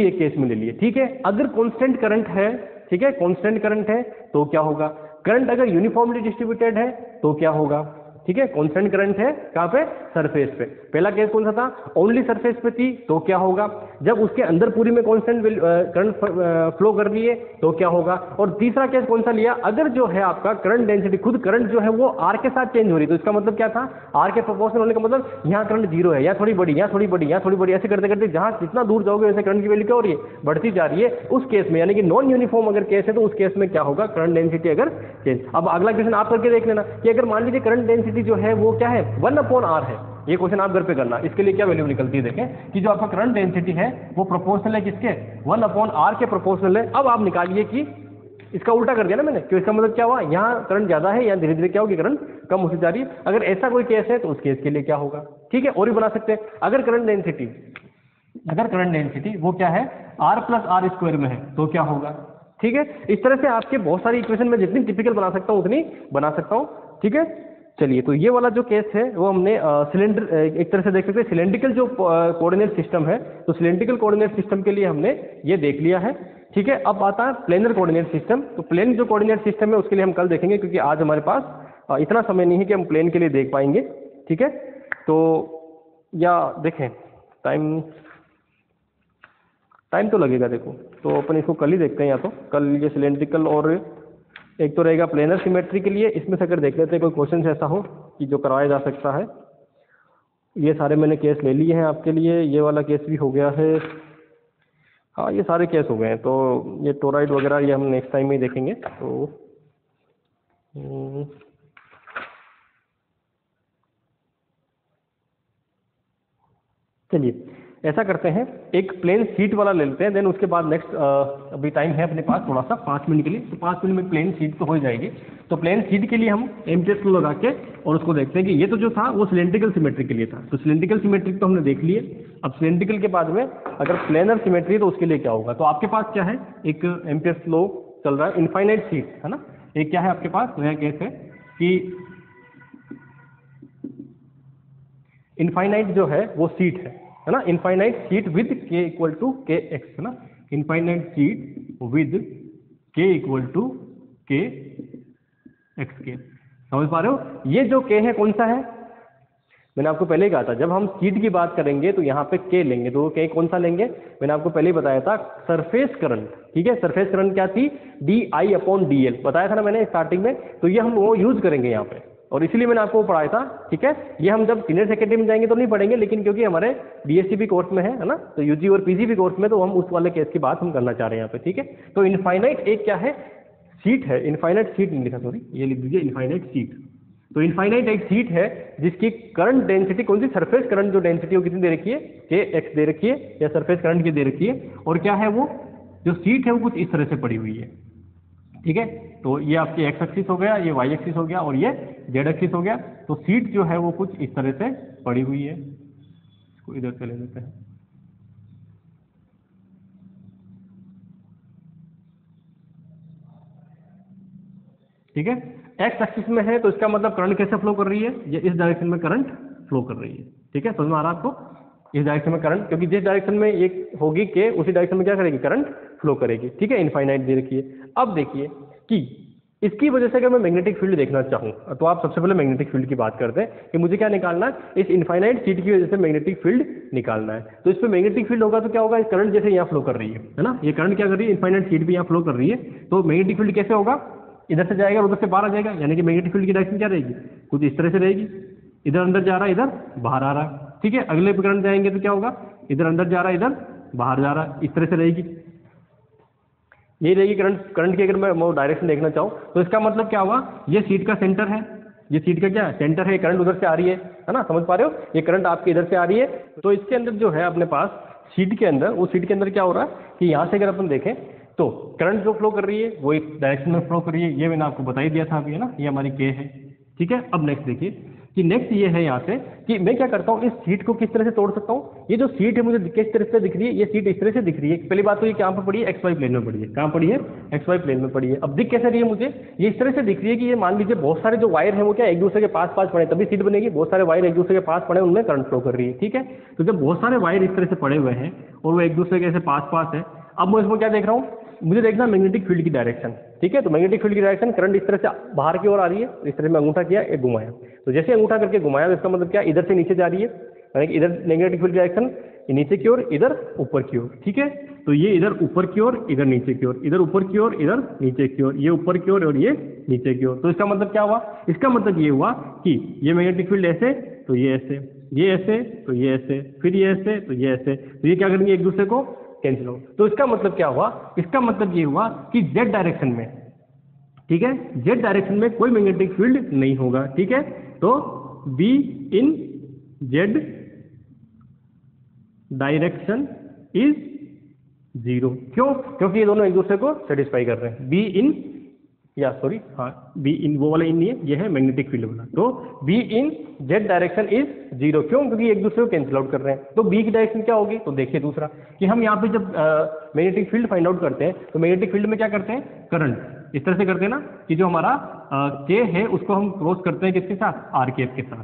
एक केस में ले लिए। ठीक है, अगर कांस्टेंट करंट है, ठीक है, कांस्टेंट करंट है तो क्या होगा, करंट अगर यूनिफॉर्मली डिस्ट्रीब्यूटेड है तो क्या होगा, ठीक है, कांस्टेंट करंट है कहाँ पे, सरफेस पे। पहला केस कौन सा था, ओनली सरफेस पे थी तो क्या होगा, जब उसके अंदर पूरी में कांस्टेंट करंट फ्लो कर रही है तो क्या होगा। और तीसरा केस कौन सा लिया, अगर जो है आपका करंट डेंसिटी, खुद करंट जो है वो आर के साथ चेंज हो रही है, तो इसका मतलब क्या था, आर के प्रोपोर्शनल होने का मतलब यहाँ करंट जीरो है, यहाँ थोड़ी बड़ी, यहाँ थोड़ी बड़ी, यहाँ थोड़ी बड़ी, ऐसे करते करते जहाँ जितना दूर जाओगे वैसे करंट की वैल्यू क्या हो रही है, बढ़ती जा रही है। उस केस में यानी कि नॉन यूनिफॉर्म अगर केस है तो उस केस में क्या होगा, करंट डेंसिटी अगर चेंज। अब अगला क्वेश्चन आप करके देख लेना कि अगर मान लीजिए करंट डेंसिटी जो है वो क्या है, 1/r है। ये क्वेश्चन आप घर पे करना, इसके लिए क्या वैल्यू निकलती है देखें कि जो आपका करंट डेंसिटी है वो प्रोपोर्शनल है किसके, 1/r के प्रोपोर्शनल है। अब आप निकालिए कि इसका उल्टा कर दिया ना मैंने, क्यों, इसका मतलब क्या हुआ, यहाँ करंट ज्यादा है, यहाँ धीरे धीरे क्या होगी, करंट कम होती जा रही है। अगर ऐसा कोई केस है तो उस केस के लिए क्या होगा, ठीक है, और भी बना सकते हैं। अगर करंट डेंसिटी वो क्या है, r+r² में है तो क्या होगा। ठीक है, इस तरह से आपके बहुत सारी इक्वेशन में जितनी टिपिकल बना सकता हूँ उतनी बना सकता हूँ। ठीक है, चलिए, तो ये वाला जो केस है वो हमने सिलेंडर, एक तरह से देख सकते हैं सिलेंड्रिकल जो कोऑर्डिनेट सिस्टम है, तो सिलेंड्रिकल कोऑर्डिनेट सिस्टम के लिए हमने ये देख लिया है। ठीक है, अब आता है प्लेनर कोऑर्डिनेट सिस्टम। तो प्लेन जो कोऑर्डिनेट सिस्टम है उसके लिए हम कल देखेंगे, क्योंकि आज हमारे पास इतना समय नहीं है कि हम प्लेन के लिए देख पाएंगे। ठीक है, तो या देखें, टाइम तो लगेगा, देखो तो अपन इसको कल ही देखते हैं, या तो कल ये सिलेंड्रिकल और एक तो रहेगा प्लेनर सिमेट्री के लिए। इसमें से अगर देख लेते हैं कोई क्वेश्चन ऐसा हो कि जो करवाया जा सकता है। ये सारे मैंने केस ले लिए हैं आपके लिए, ये वाला केस भी हो गया है, हाँ ये सारे केस हो गए हैं। तो ये टोराइड वगैरह ये हम नेक्स्ट टाइम में ही देखेंगे। तो चलिए ऐसा करते हैं, एक प्लेन शीट वाला ले लेते हैं, देन उसके बाद नेक्स्ट अभी टाइम है अपने पास थोड़ा सा 5 मिनट के लिए, तो 5 मिनट में प्लेन शीट तो हो जाएगी। तो प्लेन शीट के लिए हम एमटीएस लगा के और उसको देखते हैं कि ये तो जो था वो सिलेंड्रिकल सिमेट्री के लिए था। तो सिलेंड्रिकल सिमेट्री तो हमने देख लिए। अब सिलेंड्रिकल के बाद में अगर प्लेनर सिमेट्री तो उसके लिए क्या होगा। तो आपके पास क्या है, एक एमटीएस लो चल रहा है, इनफाइनाइट शीट है ना, एक क्या है आपके पास नया केस है कि इनफाइनाइट जो है वो शीट है ना, infinite sheet with k = kx है ना, infinite sheet with k = kx। समझ पा रहे हो, ये जो k है कौन सा है, मैंने आपको पहले ही कहा था जब हम शीट की बात करेंगे तो यहाँ पे k लेंगे, तो k कौन सा लेंगे, मैंने आपको पहले ही बताया था, सरफेस करंट। ठीक है, सरफेस करंट क्या थी, di/dl बताया था ना मैंने स्टार्टिंग में, तो ये हम वो यूज करेंगे यहाँ पे, और इसीलिए मैंने आपको पढ़ाया था। ठीक है, ये हम जब सीनियर सेकेंडरी में जाएंगे तो नहीं पढ़ेंगे, लेकिन क्योंकि हमारे बीएससी कोर्स में है ना, तो यूजी और पीजी कोर्स में, तो हम उस वाले केस की बात हम करना चाह रहे हैं यहाँ पे। ठीक है, तो इनफाइनाइट एक क्या है, शीट है, इनफाइनाइट शीट नहीं लिखा, सॉरी ये लिख दीजिए इनफाइनाइट शीट। तो इनफाइनाइट एक शीट है जिसकी करंट डेंसिटी कौन सी, सरफेस करंट जो डेंसिटी वो कितनी दे रखी है, kx दे रखी है, या सरफेस करंट की दे रखी है, और क्या है वो जो शीट है वो कुछ इस तरह से पड़ी हुई है। ठीक है, तो ये आपकी एक्स एक्सिस हो गया, ये वाई एक्सिस हो गया, और ये जेड एक्सिस हो गया। तो शीट जो है वो कुछ इस तरह से पड़ी हुई है, इसको इधर से ले लेते हैं। ठीक है, एक्स एक्सिस में है तो इसका मतलब करंट कैसे फ्लो कर रही है, ये इस डायरेक्शन में करंट फ्लो कर रही है। ठीक है, समझ में आ रहा है आपको, इस डायरेक्शन में करंट, क्योंकि जिस डायरेक्शन में ये होगी के उसी डायरेक्शन में क्या करेगी, करंट फ्लो करेगी। ठीक है, इनफाइनाइट दे रखी है। अब देखिए कि इसकी वजह से अगर मैं मैग्नेटिक फील्ड देखना चाहूँ तो आप सबसे पहले मैग्नेटिक फील्ड की बात करते हैं कि मुझे क्या निकालना है, इस इनफाइनाइट शीट की वजह से मैग्नेटिक फील्ड निकालना है। तो इस पर मैग्नेटिक फील्ड होगा तो क्या होगा, करंट जैसे यहाँ फ्लो कर रही है ना, ये करंट क्या कर रही है, इनफाइनाइट शीट भी यहाँ फ्लो कर रही है, तो मैग्नेटिक फील्ड कैसे होगा, इधर से जाएगा उधर से बाहर आ जाएगा, यानी कि मैग्नेटिक फील्ड की डायरेक्शन क्या रहेगी, कुछ इस तरह से रहेगी, इधर अंदर जा रहा है इधर बाहर आ रहा है। ठीक है, अगले पे करंट जाएंगे तो क्या होगा, इधर अंदर जा रहा है इधर बाहर जा रहा है, इस तरह से रहेगी, यही रहेगी करंट की। अगर मैं डायरेक्शन देखना चाहूँ तो इसका मतलब क्या हुआ, ये शीट का सेंटर है, ये शीट का क्या सेंटर है, करंट उधर से आ रही है ना, समझ पा रहे हो, ये करंट आपके इधर से आ रही है। तो इसके अंदर जो है अपने पास शीट के अंदर, उस शीट के अंदर क्या हो रहा है कि यहाँ से अगर अपन देखें तो करंट जो फ्लो कर रही है वो एक डायरेक्शन में फ्लो कर रही है, ये मैंने आपको बता ही दिया था अभी है ना, ये हमारी के है। ठीक है, अब नेक्स्ट देखिए कि नेक्स्ट ये है यहाँ से कि मैं क्या करता हूँ, इस सीट को किस तरह से तोड़ सकता हूँ। ये जो सीट है मुझे किस तरह से दिख रही है, ये सीट इस तरह से दिख रही है। पहली बात तो ये कहाँ पर पड़ी है, एक्स वाई प्लेन में पड़ी है। कहाँ पड़ी है, एक्स वाई प्लेन में पड़ी है। अब दिख कैसे रही है मुझे, ये इस तरह से दिख रही है कि ये मान लीजिए बहुत सारे जो वायर हैं वो क्या एक दूसरे के पास पास पड़े, तभी सीट बनेगी। बहुत सारे वायर एक दूसरे के पास पड़े, उनमें करंट फ्लो कर रही है, ठीक है। तो जब बहुत सारे वायर इस तरह से पड़े हुए हैं और वो एक दूसरे के ऐसे पास पास है, अब मैं इसमें क्या देख रहा हूँ, मुझे देखना मैग्नेटिक फील्ड की डायरेक्शन, ठीक है। तो मैग्नेटिक फील्ड की डायरेक्शन, करंट इस तरह से बाहर की ओर आ रही है, इस तरह में अंगूठा किया, एक घुमाया, तो जैसे अंगूठा करके घुमाया, तो इसका मतलब क्या, इधर से नीचे जा रही है, यानी कि इधर मैग्नेटिक फील्ड की डायरेक्शन नीचे की ओर, इधर ऊपर की ओर, ठीक है। तो ये इधर ऊपर की ओर, इधर नीचे की ओर, इधर ऊपर की ओर, इधर नीचे की ओर, ये ऊपर की ओर और ये नीचे की ओर। तो इसका मतलब क्या हुआ, इसका मतलब ये हुआ कि ये मैग्नेटिक फील्ड ऐसे, तो ये ऐसे, ये ऐसे, तो ये ऐसे, फिर ये ऐसे, तो ये ऐसे, तो ये क्या करेंगे, एक दूसरे को कैंसिल हो। तो इसका मतलब क्या हुआ, इसका मतलब ये हुआ कि जेड डायरेक्शन में, ठीक है, जेड डायरेक्शन में कोई मैग्नेटिक फील्ड नहीं होगा, ठीक है। तो be in Z direction is zero. क्यों, क्योंकि ये दोनों एक दूसरे को सेटिस्फाई कर रहे हैं। बी इन, या सॉरी, हाँ, बी इन वो वाला इन नहीं है, ये है मैग्नेटिक फील्ड वाला। तो be in Z direction is zero, क्यों, क्योंकि एक दूसरे को कैंसिल आउट कर रहे हैं। तो बी की डायरेक्शन क्या होगी, तो देखिए दूसरा कि हम यहाँ पे जब मैग्नेटिक फील्ड फाइंड आउट करते हैं, तो मैग्नेटिक फील्ड में क्या करते हैं, करंट इस तरह से करते हैं ना, कि जो हमारा के है उसको हम क्रॉस करते हैं किसके साथ, आर कैप के साथ,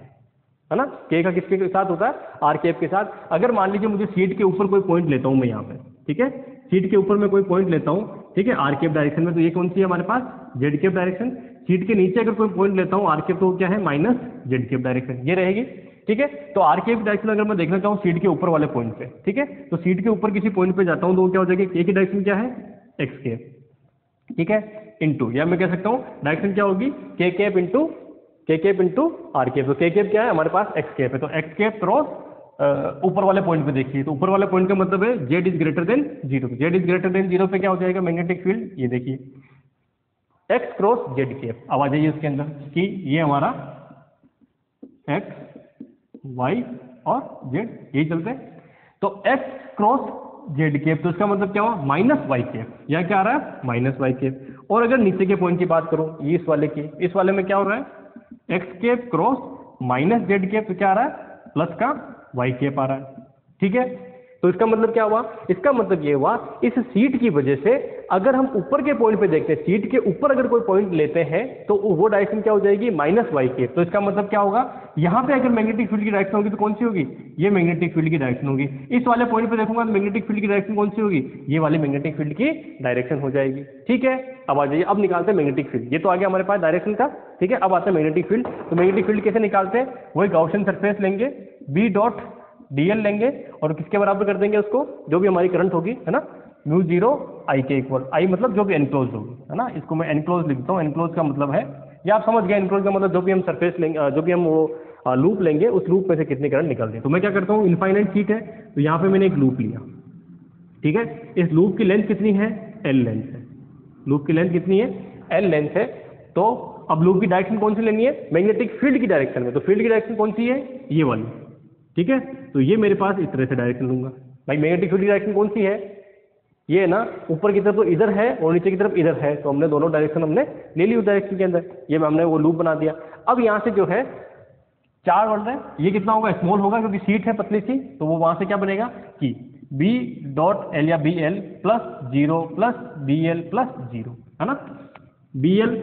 है ना। के का किसके साथ होता है, आर कैप के साथ। अगर मान लीजिए मुझे सीट के ऊपर कोई पॉइंट लेता हूँ मैं यहाँ पे, ठीक है, सीट के ऊपर मैं कोई पॉइंट लेता हूँ, ठीक है, आर कैप डायरेक्शन में, तो ये कौन सी है हमारे पास, जेड कैप डायरेक्शन। सीट के नीचे अगर कोई पॉइंट लेता हूँ आर कैप, तो क्या है, माइनस जेड कैप डायरेक्शन, ये रहेगी, ठीक है। तो आर कैप डायरेक्शन अगर मैं देखना चाहूँ सीट के ऊपर वाले पॉइंट पे, ठीक है, तो सीट के ऊपर किसी पॉइंट पे जाता हूँ, तो वो क्या हो जाएगी, के की डायरेक्शन क्या है, एक्स कैप, ठीक है, इंटू, या मैं कह सकता हूँ डायरेक्शन क्या होगी, के कैप इंटू आर कैप। तो के कैप क्या है हमारे पास, एक्स कैप है, तो एक्स कैप क्रॉस ऊपर वाले पॉइंट पे देखिए, तो ऊपर वाले पॉइंट का मतलब है Z is greater than zero. Z is greater than zero पे क्या हो जाएगा मैग्नेटिक फील्ड, ये देखिए एक्स क्रॉस जेड कैप। अब आ जाइए उसके अंदर कि ये हमारा एक्स वाई और जेड यही चलते हैं, तो एक्स क्रॉस जेड कैप, तो इसका मतलब क्या हुआ, माइनस वाई कैप, या क्या आ रहा है, माइनस वाई कैप। और अगर नीचे के पॉइंट की बात करूं, ये इस वाले की, इस वाले में क्या हो रहा है, X cap cross minus Z cap, तो क्या आ रहा है, प्लस का वाई कैप आ रहा है, ठीक है। तो इसका मतलब क्या हुआ, इसका मतलब ये हुआ इस सीट की वजह से अगर हम ऊपर के पॉइंट पे देखते हैं, सीट के ऊपर अगर कोई पॉइंट लेते हैं, तो वो डायरेक्शन क्या हो जाएगी, माइनस वाई कैप। तो इसका मतलब क्या होगा, यहाँ पे अगर मैग्नेटिक फील्ड की डायरेक्शन होगी तो कौन सी होगी, ये मैग्नेटिक फील्ड की डायरेक्शन होगी। इस वाले पॉइंट पे देखूंगा तो मैग्नेटिक फील्ड की डायरेक्शन कौन सी होगी, ये वाली मैग्नेटिक फील्ड की डायरेक्शन हो जाएगी, ठीक है। अब आ जाइए, अब निकालते हैं मैग्नेटिक फील्ड। ये तो आ गया हमारे पास डायरेक्शन का, ठीक है। अब आता है मैग्नेटिक फील्ड। तो मैग्नेटिक फील्ड कैसे निकालते हैं, वही गॉसियन सरफेस लेंगे, बी डॉट डीएल लेंगे और किसके बराबर कर देंगे उसको, जो भी हमारी करंट होगी, है ना, म्यू जीरो आई के इक्वल, आई मतलब जो भी एनक्लोज होगी, है ना, इसको मैं एनक्लोज लिखता हूँ। एनक्लोज का मतलब है, या आप समझ गए, एनक्लोज का मतलब जो भी हम सरफेस लेंगे, जो भी हम वो लूप लेंगे, उस लूप में से कितनी करंट निकलती है। तो मैं क्या करता हूँ, इनफाइनाइट सीट है, तो यहाँ पे मैंने एक लूप लिया, ठीक है। इस लूप की लेंथ कितनी है, एल लेंथ है, लूप की लेंथ कितनी है, एल लेंथ है। तो अब लूप की डायरेक्शन कौन सी लेनी है, मैग्नेटिक फील्ड की डायरेक्शन में। तो फील्ड की डायरेक्शन कौन सी है, ये वाली, ठीक है। तो ये मेरे पास इस तरह से डायरेक्शन लूंगा भाई। मैग्नेटिक फील्ड की डायरेक्शन कौन सी है, ये है ना, ऊपर की तरफ तो इधर है और नीचे की तरफ इधर है, तो हमने दोनों डायरेक्शन हमने ले ली उस डायरेक्शन के अंदर, ये हमने वो लूप बना दिया। अब यहाँ से जो है चार वर्ड है, ये कितना होगा, स्मॉल होगा, क्योंकि सीट है पतली सी, तो वो वहां से क्या बनेगा कि बी डॉट एल या B L plus zero plus B L plus zero, है ना, B L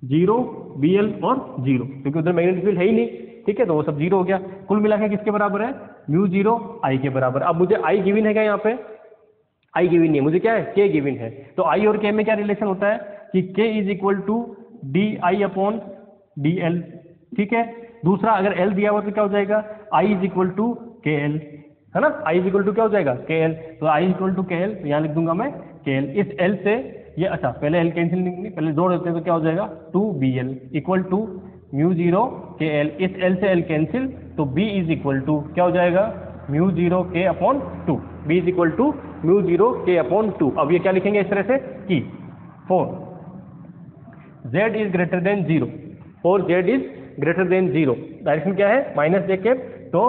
zero, B L और जीरो, क्योंकि उधर मैग्नेटिक फील्ड है ही नहीं, ठीक है, तो वो सब जीरो हो गया। कुल मिला के किसके बराबर है, म्यू जीरो आई के बराबर। अब मुझे आई गिवन है क्या, यहाँ पे आई गिवन नहीं है, मुझे क्या है, के गिवन है। तो आई और के में क्या रिलेशन होता है कि K is equal to D I upon D L, ठीक है। दूसरा अगर एल दिया हुआ तो क्या हो जाएगा, आई इज इक्वल टू के एल, है ना, आई इज इक्वल टू क्या हो जाएगा, के एल। तो आई इक्वल टू के एल, तो यहाँ लिख दूंगा मैं के एल। इस एल से ये, अच्छा पहले एल कैंसिल नहीं, पहले जोड़ देते हैं, तो क्या हो जाएगा, two B L equal to mu zero K L. इस एल से एल कैंसिल, तो बी इज इक्वल टू क्या हो जाएगा, mu zero K upon two, B is equal to mu zero K upon two. अब ये क्या लिखेंगे इस तरह से कि for Z is greater than zero, for Z is greater than zero, direction क्या है, माइनस जे कैप, तो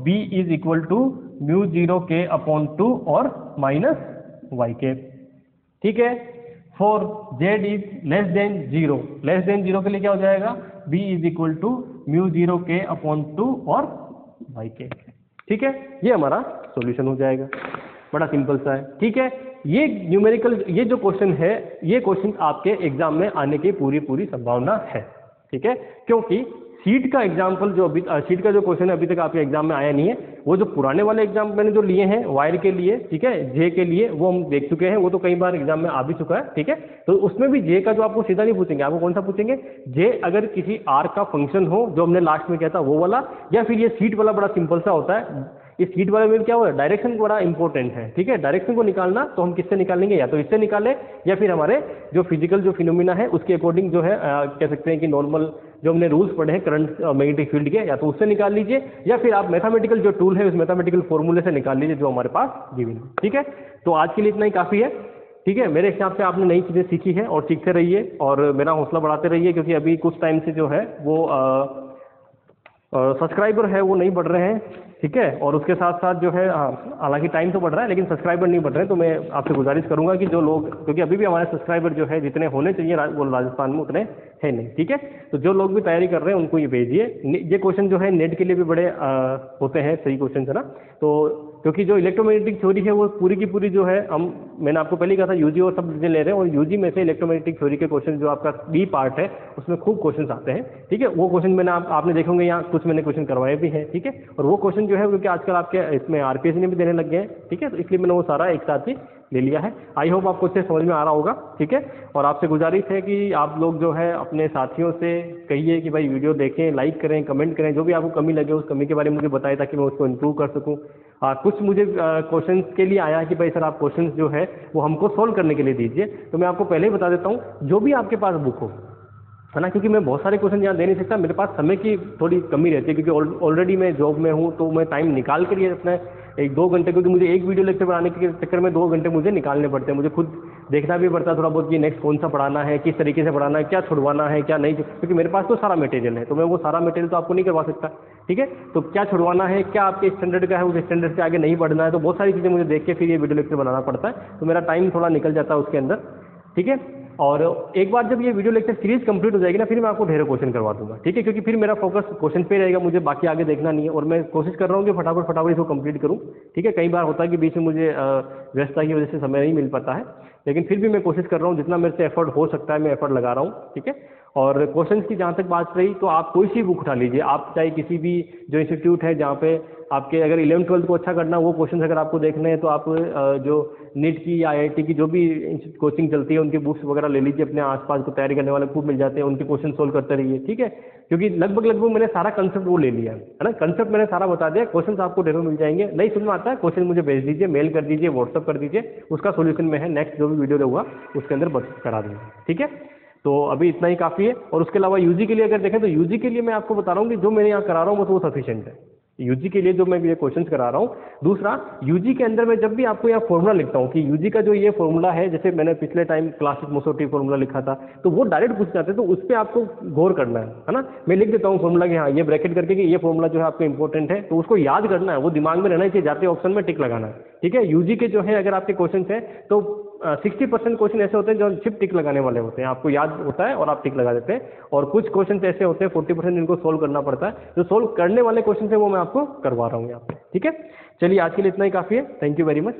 B is equal to mu zero K upon to और माइनस वाई कैप, ठीक है। For Z is less than zero, less than zero के लिए क्या हो जाएगा, B is equal to μ0k/2 और yk। ठीक है, ये हमारा सॉल्यूशन हो जाएगा, बड़ा सिंपल सा है। ठीक है, ये न्यूमेरिकल, ये जो क्वेश्चन है, ये क्वेश्चन आपके एग्जाम में आने की पूरी संभावना है। ठीक है, क्योंकि सीट का एग्जाम्पल जो अभी सीट का जो क्वेश्चन है अभी तक आपके एग्जाम में आया नहीं है। वो जो पुराने वाले एग्जाम मैंने जो लिए हैं वायर के लिए, ठीक है, जे के लिए, वो हम देख चुके हैं, वो तो कई बार एग्जाम में आ भी चुका है। ठीक है, तो उसमें भी जे का जो आपको सीधा नहीं पूछेंगे, आपको कौन सा पूछेंगे, जे अगर किसी आर का फंक्शन हो, जो हमने लास्ट में किया था वो वाला, या फिर ये सीट वाला बड़ा सिंपल सा होता है। इस सीट वाले में क्या हुआ, डायरेक्शन बड़ा इंपॉर्टेंट है। ठीक है, डायरेक्शन को निकालना तो हम किससे निकालेंगे, या तो इससे निकालें या फिर हमारे जो फिजिकल जो फिनोमिना है उसके अकॉर्डिंग जो है कह सकते हैं कि नॉर्मल जो हमने रूल्स पढ़े हैं करंट मैग्नेटिक फील्ड के, या तो उससे निकाल लीजिए, या फिर आप मैथमेटिकल जो टूल है उस मैथमेटिकल फॉर्मूले से निकाल लीजिए जो हमारे पास गिवन है। ठीक है, तो आज के लिए इतना ही काफ़ी है। ठीक है, मेरे हिसाब से आपने नई चीज़ें सीखी है और सीखते रहिए और मेरा हौसला बढ़ाते रहिए, क्योंकि अभी कुछ टाइम से जो है वो सब्सक्राइबर है वो नहीं बढ़ रहे हैं। ठीक है, और उसके साथ साथ जो है हालांकि टाइम तो बढ़ रहा है लेकिन सब्सक्राइबर नहीं बढ़ रहे हैं। तो मैं आपसे गुजारिश करूंगा कि जो लोग, क्योंकि अभी भी हमारे सब्सक्राइबर जो है जितने होने चाहिए वो राजस्थान में उतने है नहीं। ठीक है, तो जो लोग भी तैयारी कर रहे हैं उनको ये भेजिए। ये क्वेश्चन जो है नेट के लिए भी बड़े होते हैं, सही क्वेश्चन है ना। तो क्योंकि जो इलेक्ट्रोमैग्नेटिक थ्योरी है वो पूरी की पूरी जो है मैंने आपको पहले कहा था यूजी और सब चीजें ले रहे हैं, और यूजी में से इलेक्ट्रोमैग्नेटिक थ्योरी के क्वेश्चन जो आपका बी पार्ट है उसमें खूब क्वेश्चन आते हैं। ठीक है, वो क्वेश्चन मैंने आपने देखे होंगे, यहाँ कुछ मैंने क्वेश्चन करवाए भी हैं। ठीक है, और वो क्वेश्चन जो है क्योंकि आजकल आपके इसमें आरपीएससी ने भी देने लग गए हैं। ठीक है, तो इसलिए मैंने वो सारा एक साथ ही ले लिया है। आई होप आपको अच्छे समझ में आ रहा होगा। ठीक है, और आपसे गुजारिश है कि आप लोग जो है अपने साथियों से कहिए कि भाई वीडियो देखें, लाइक करें, कमेंट करें, जो भी आपको कमी लगे उस कमी के बारे में मुझे बताएं ताकि मैं उसको इम्प्रूव कर सकूं। कुछ मुझे क्वेश्चंस के लिए आया कि भाई सर आप क्वेश्चंस जो है वो हमको सोल्व करने के लिए दीजिए। तो मैं आपको पहले ही बता देता हूँ, जो भी आपके पास बुक हो, है ना, क्योंकि मैं बहुत सारे क्वेश्चन यहाँ दे नहीं सकता, मेरे पास समय की थोड़ी कमी रहती है, क्योंकि ऑलरेडी मैं जॉब में हूँ, तो मैं टाइम निकाल कर ये अपने 1-2 घंटे, क्योंकि मुझे एक वीडियो लेक्चर बनाने के चक्कर में 2 घंटे मुझे निकालने पड़ते हैं। मुझे खुद देखना भी पड़ता है थोड़ा बहुत कि नेक्स्ट कौन सा पढ़ाना है, किस तरीके से पढ़ाना है, क्या छुड़वाना है, क्या नहीं, क्योंकि मेरे पास तो सारा मटेरियल है, तो मैं वो सारा मटेरियल तो आपको नहीं करवा सकता। ठीक है, तो क्या छुड़वाना है, क्या आपके स्टैंडर्ड का है, उस स्टैंडर्ड से आगे नहीं बढ़ना है, तो बहुत सारी चीज़ें मुझे देख के फिर ये वीडियो लेक्चर बनाना पड़ता है, तो मेरा टाइम थोड़ा निकल जाता है उसके अंदर। ठीक है, और एक बार जब ये वीडियो लेक्चर सीरीज कंप्लीट हो जाएगी ना, फिर मैं आपको ढेरों क्वेश्चन करवा दूंगा। ठीक है, क्योंकि फिर मेरा फोकस क्वेश्चन पे रहेगा, मुझे बाकी आगे देखना नहीं है, और मैं कोशिश कर रहा हूँ कि फटाफट इसको कंप्लीट करूँ। ठीक है, कई बार होता है कि बीच में मुझे व्यस्तता की वजह से समय नहीं मिल पाता है, लेकिन फिर भी मैं कोशिश कर रहा हूँ, जितना मेरे से एफर्ट हो सकता है मैं एफर्ट लगा रहा हूँ। ठीक है, और क्वेश्चन की जहाँ तक बात रही, तो आप कोई सी बुक उठा लीजिए, आप चाहे किसी भी जो इंस्टीट्यूट है जहाँ पे आपके अगर 11th-12th को अच्छा करना वो क्वेश्चन अगर आपको देखने हैं, तो आप जो नीट की या आईआईटी की जो भी कोचिंग चलती है उनकी बुक्स वगैरह ले लीजिए, अपने आसपास को तैयारी करने वाले खूब मिल जाते हैं, उनके क्वेश्चन सोल्व करते रहिए। ठीक है, क्योंकि लगभग मैंने सारा कंसेप्ट वो ले लिया है ना, कंसेप्ट मैंने सारा बता दिया, क्वेश्चन आपको ढेरों मिल जाएंगे। नहीं समझ में आता है क्वेश्चन मुझे भेज दीजिए, मेल कर दीजिए, व्हाट्सअप कर दीजिए, उसका सोल्यूशन मैं है नेक्स्ट जो भी वीडियो दूंगा उसके अंदर करा दूंगा। ठीक है, तो अभी इतना ही काफ़ी है। और उसके अलावा यूजी के लिए अगर देखें तो यूजी के लिए मैं आपको बता रहा हूँ कि जो मैंने यहाँ करा रहा हूँ वो तो वो सफिशिएंट है यूजी के लिए, जो मैं ये क्वेश्चंस करा रहा हूँ। दूसरा, यूजी के अंदर मैं जब भी आपको यहाँ फॉर्मूला लिखता हूँ कि यूजी का जो ये फॉर्मूला है, जैसे मैंने पिछले टाइम क्लासिक मोसोटी फॉर्मूला लिखा था, तो वो डायरेक्ट पूछ जाते हैं, तो उस पर आपको गौर करना है ना। मैं लिख देता हूँ फॉर्मूला कि हाँ ये ब्रैकेट करके कि ये फॉर्मूला जो है आपको इंपॉर्टेंट है, तो उसको याद करना है, वो दिमाग में रहना चाहिए, जाते ऑप्शन में टिक लगाना है। ठीक है, यूजी के जो है अगर आपके क्वेश्चन है तो 60% क्वेश्चन ऐसे होते हैं जो सिर्फ टिक लगाने वाले होते हैं, आपको याद होता है और आप टिक लगा देते हैं, और कुछ क्वेश्चन ऐसे होते हैं 40% इनको सोल्व करना पड़ता है। जो सोल्व करने वाले क्वेश्चन है वो मैं आपको करवा रहा हूँ यहाँ पे। ठीक है, चलिए आज के लिए इतना ही काफ़ी है। Thank you very much.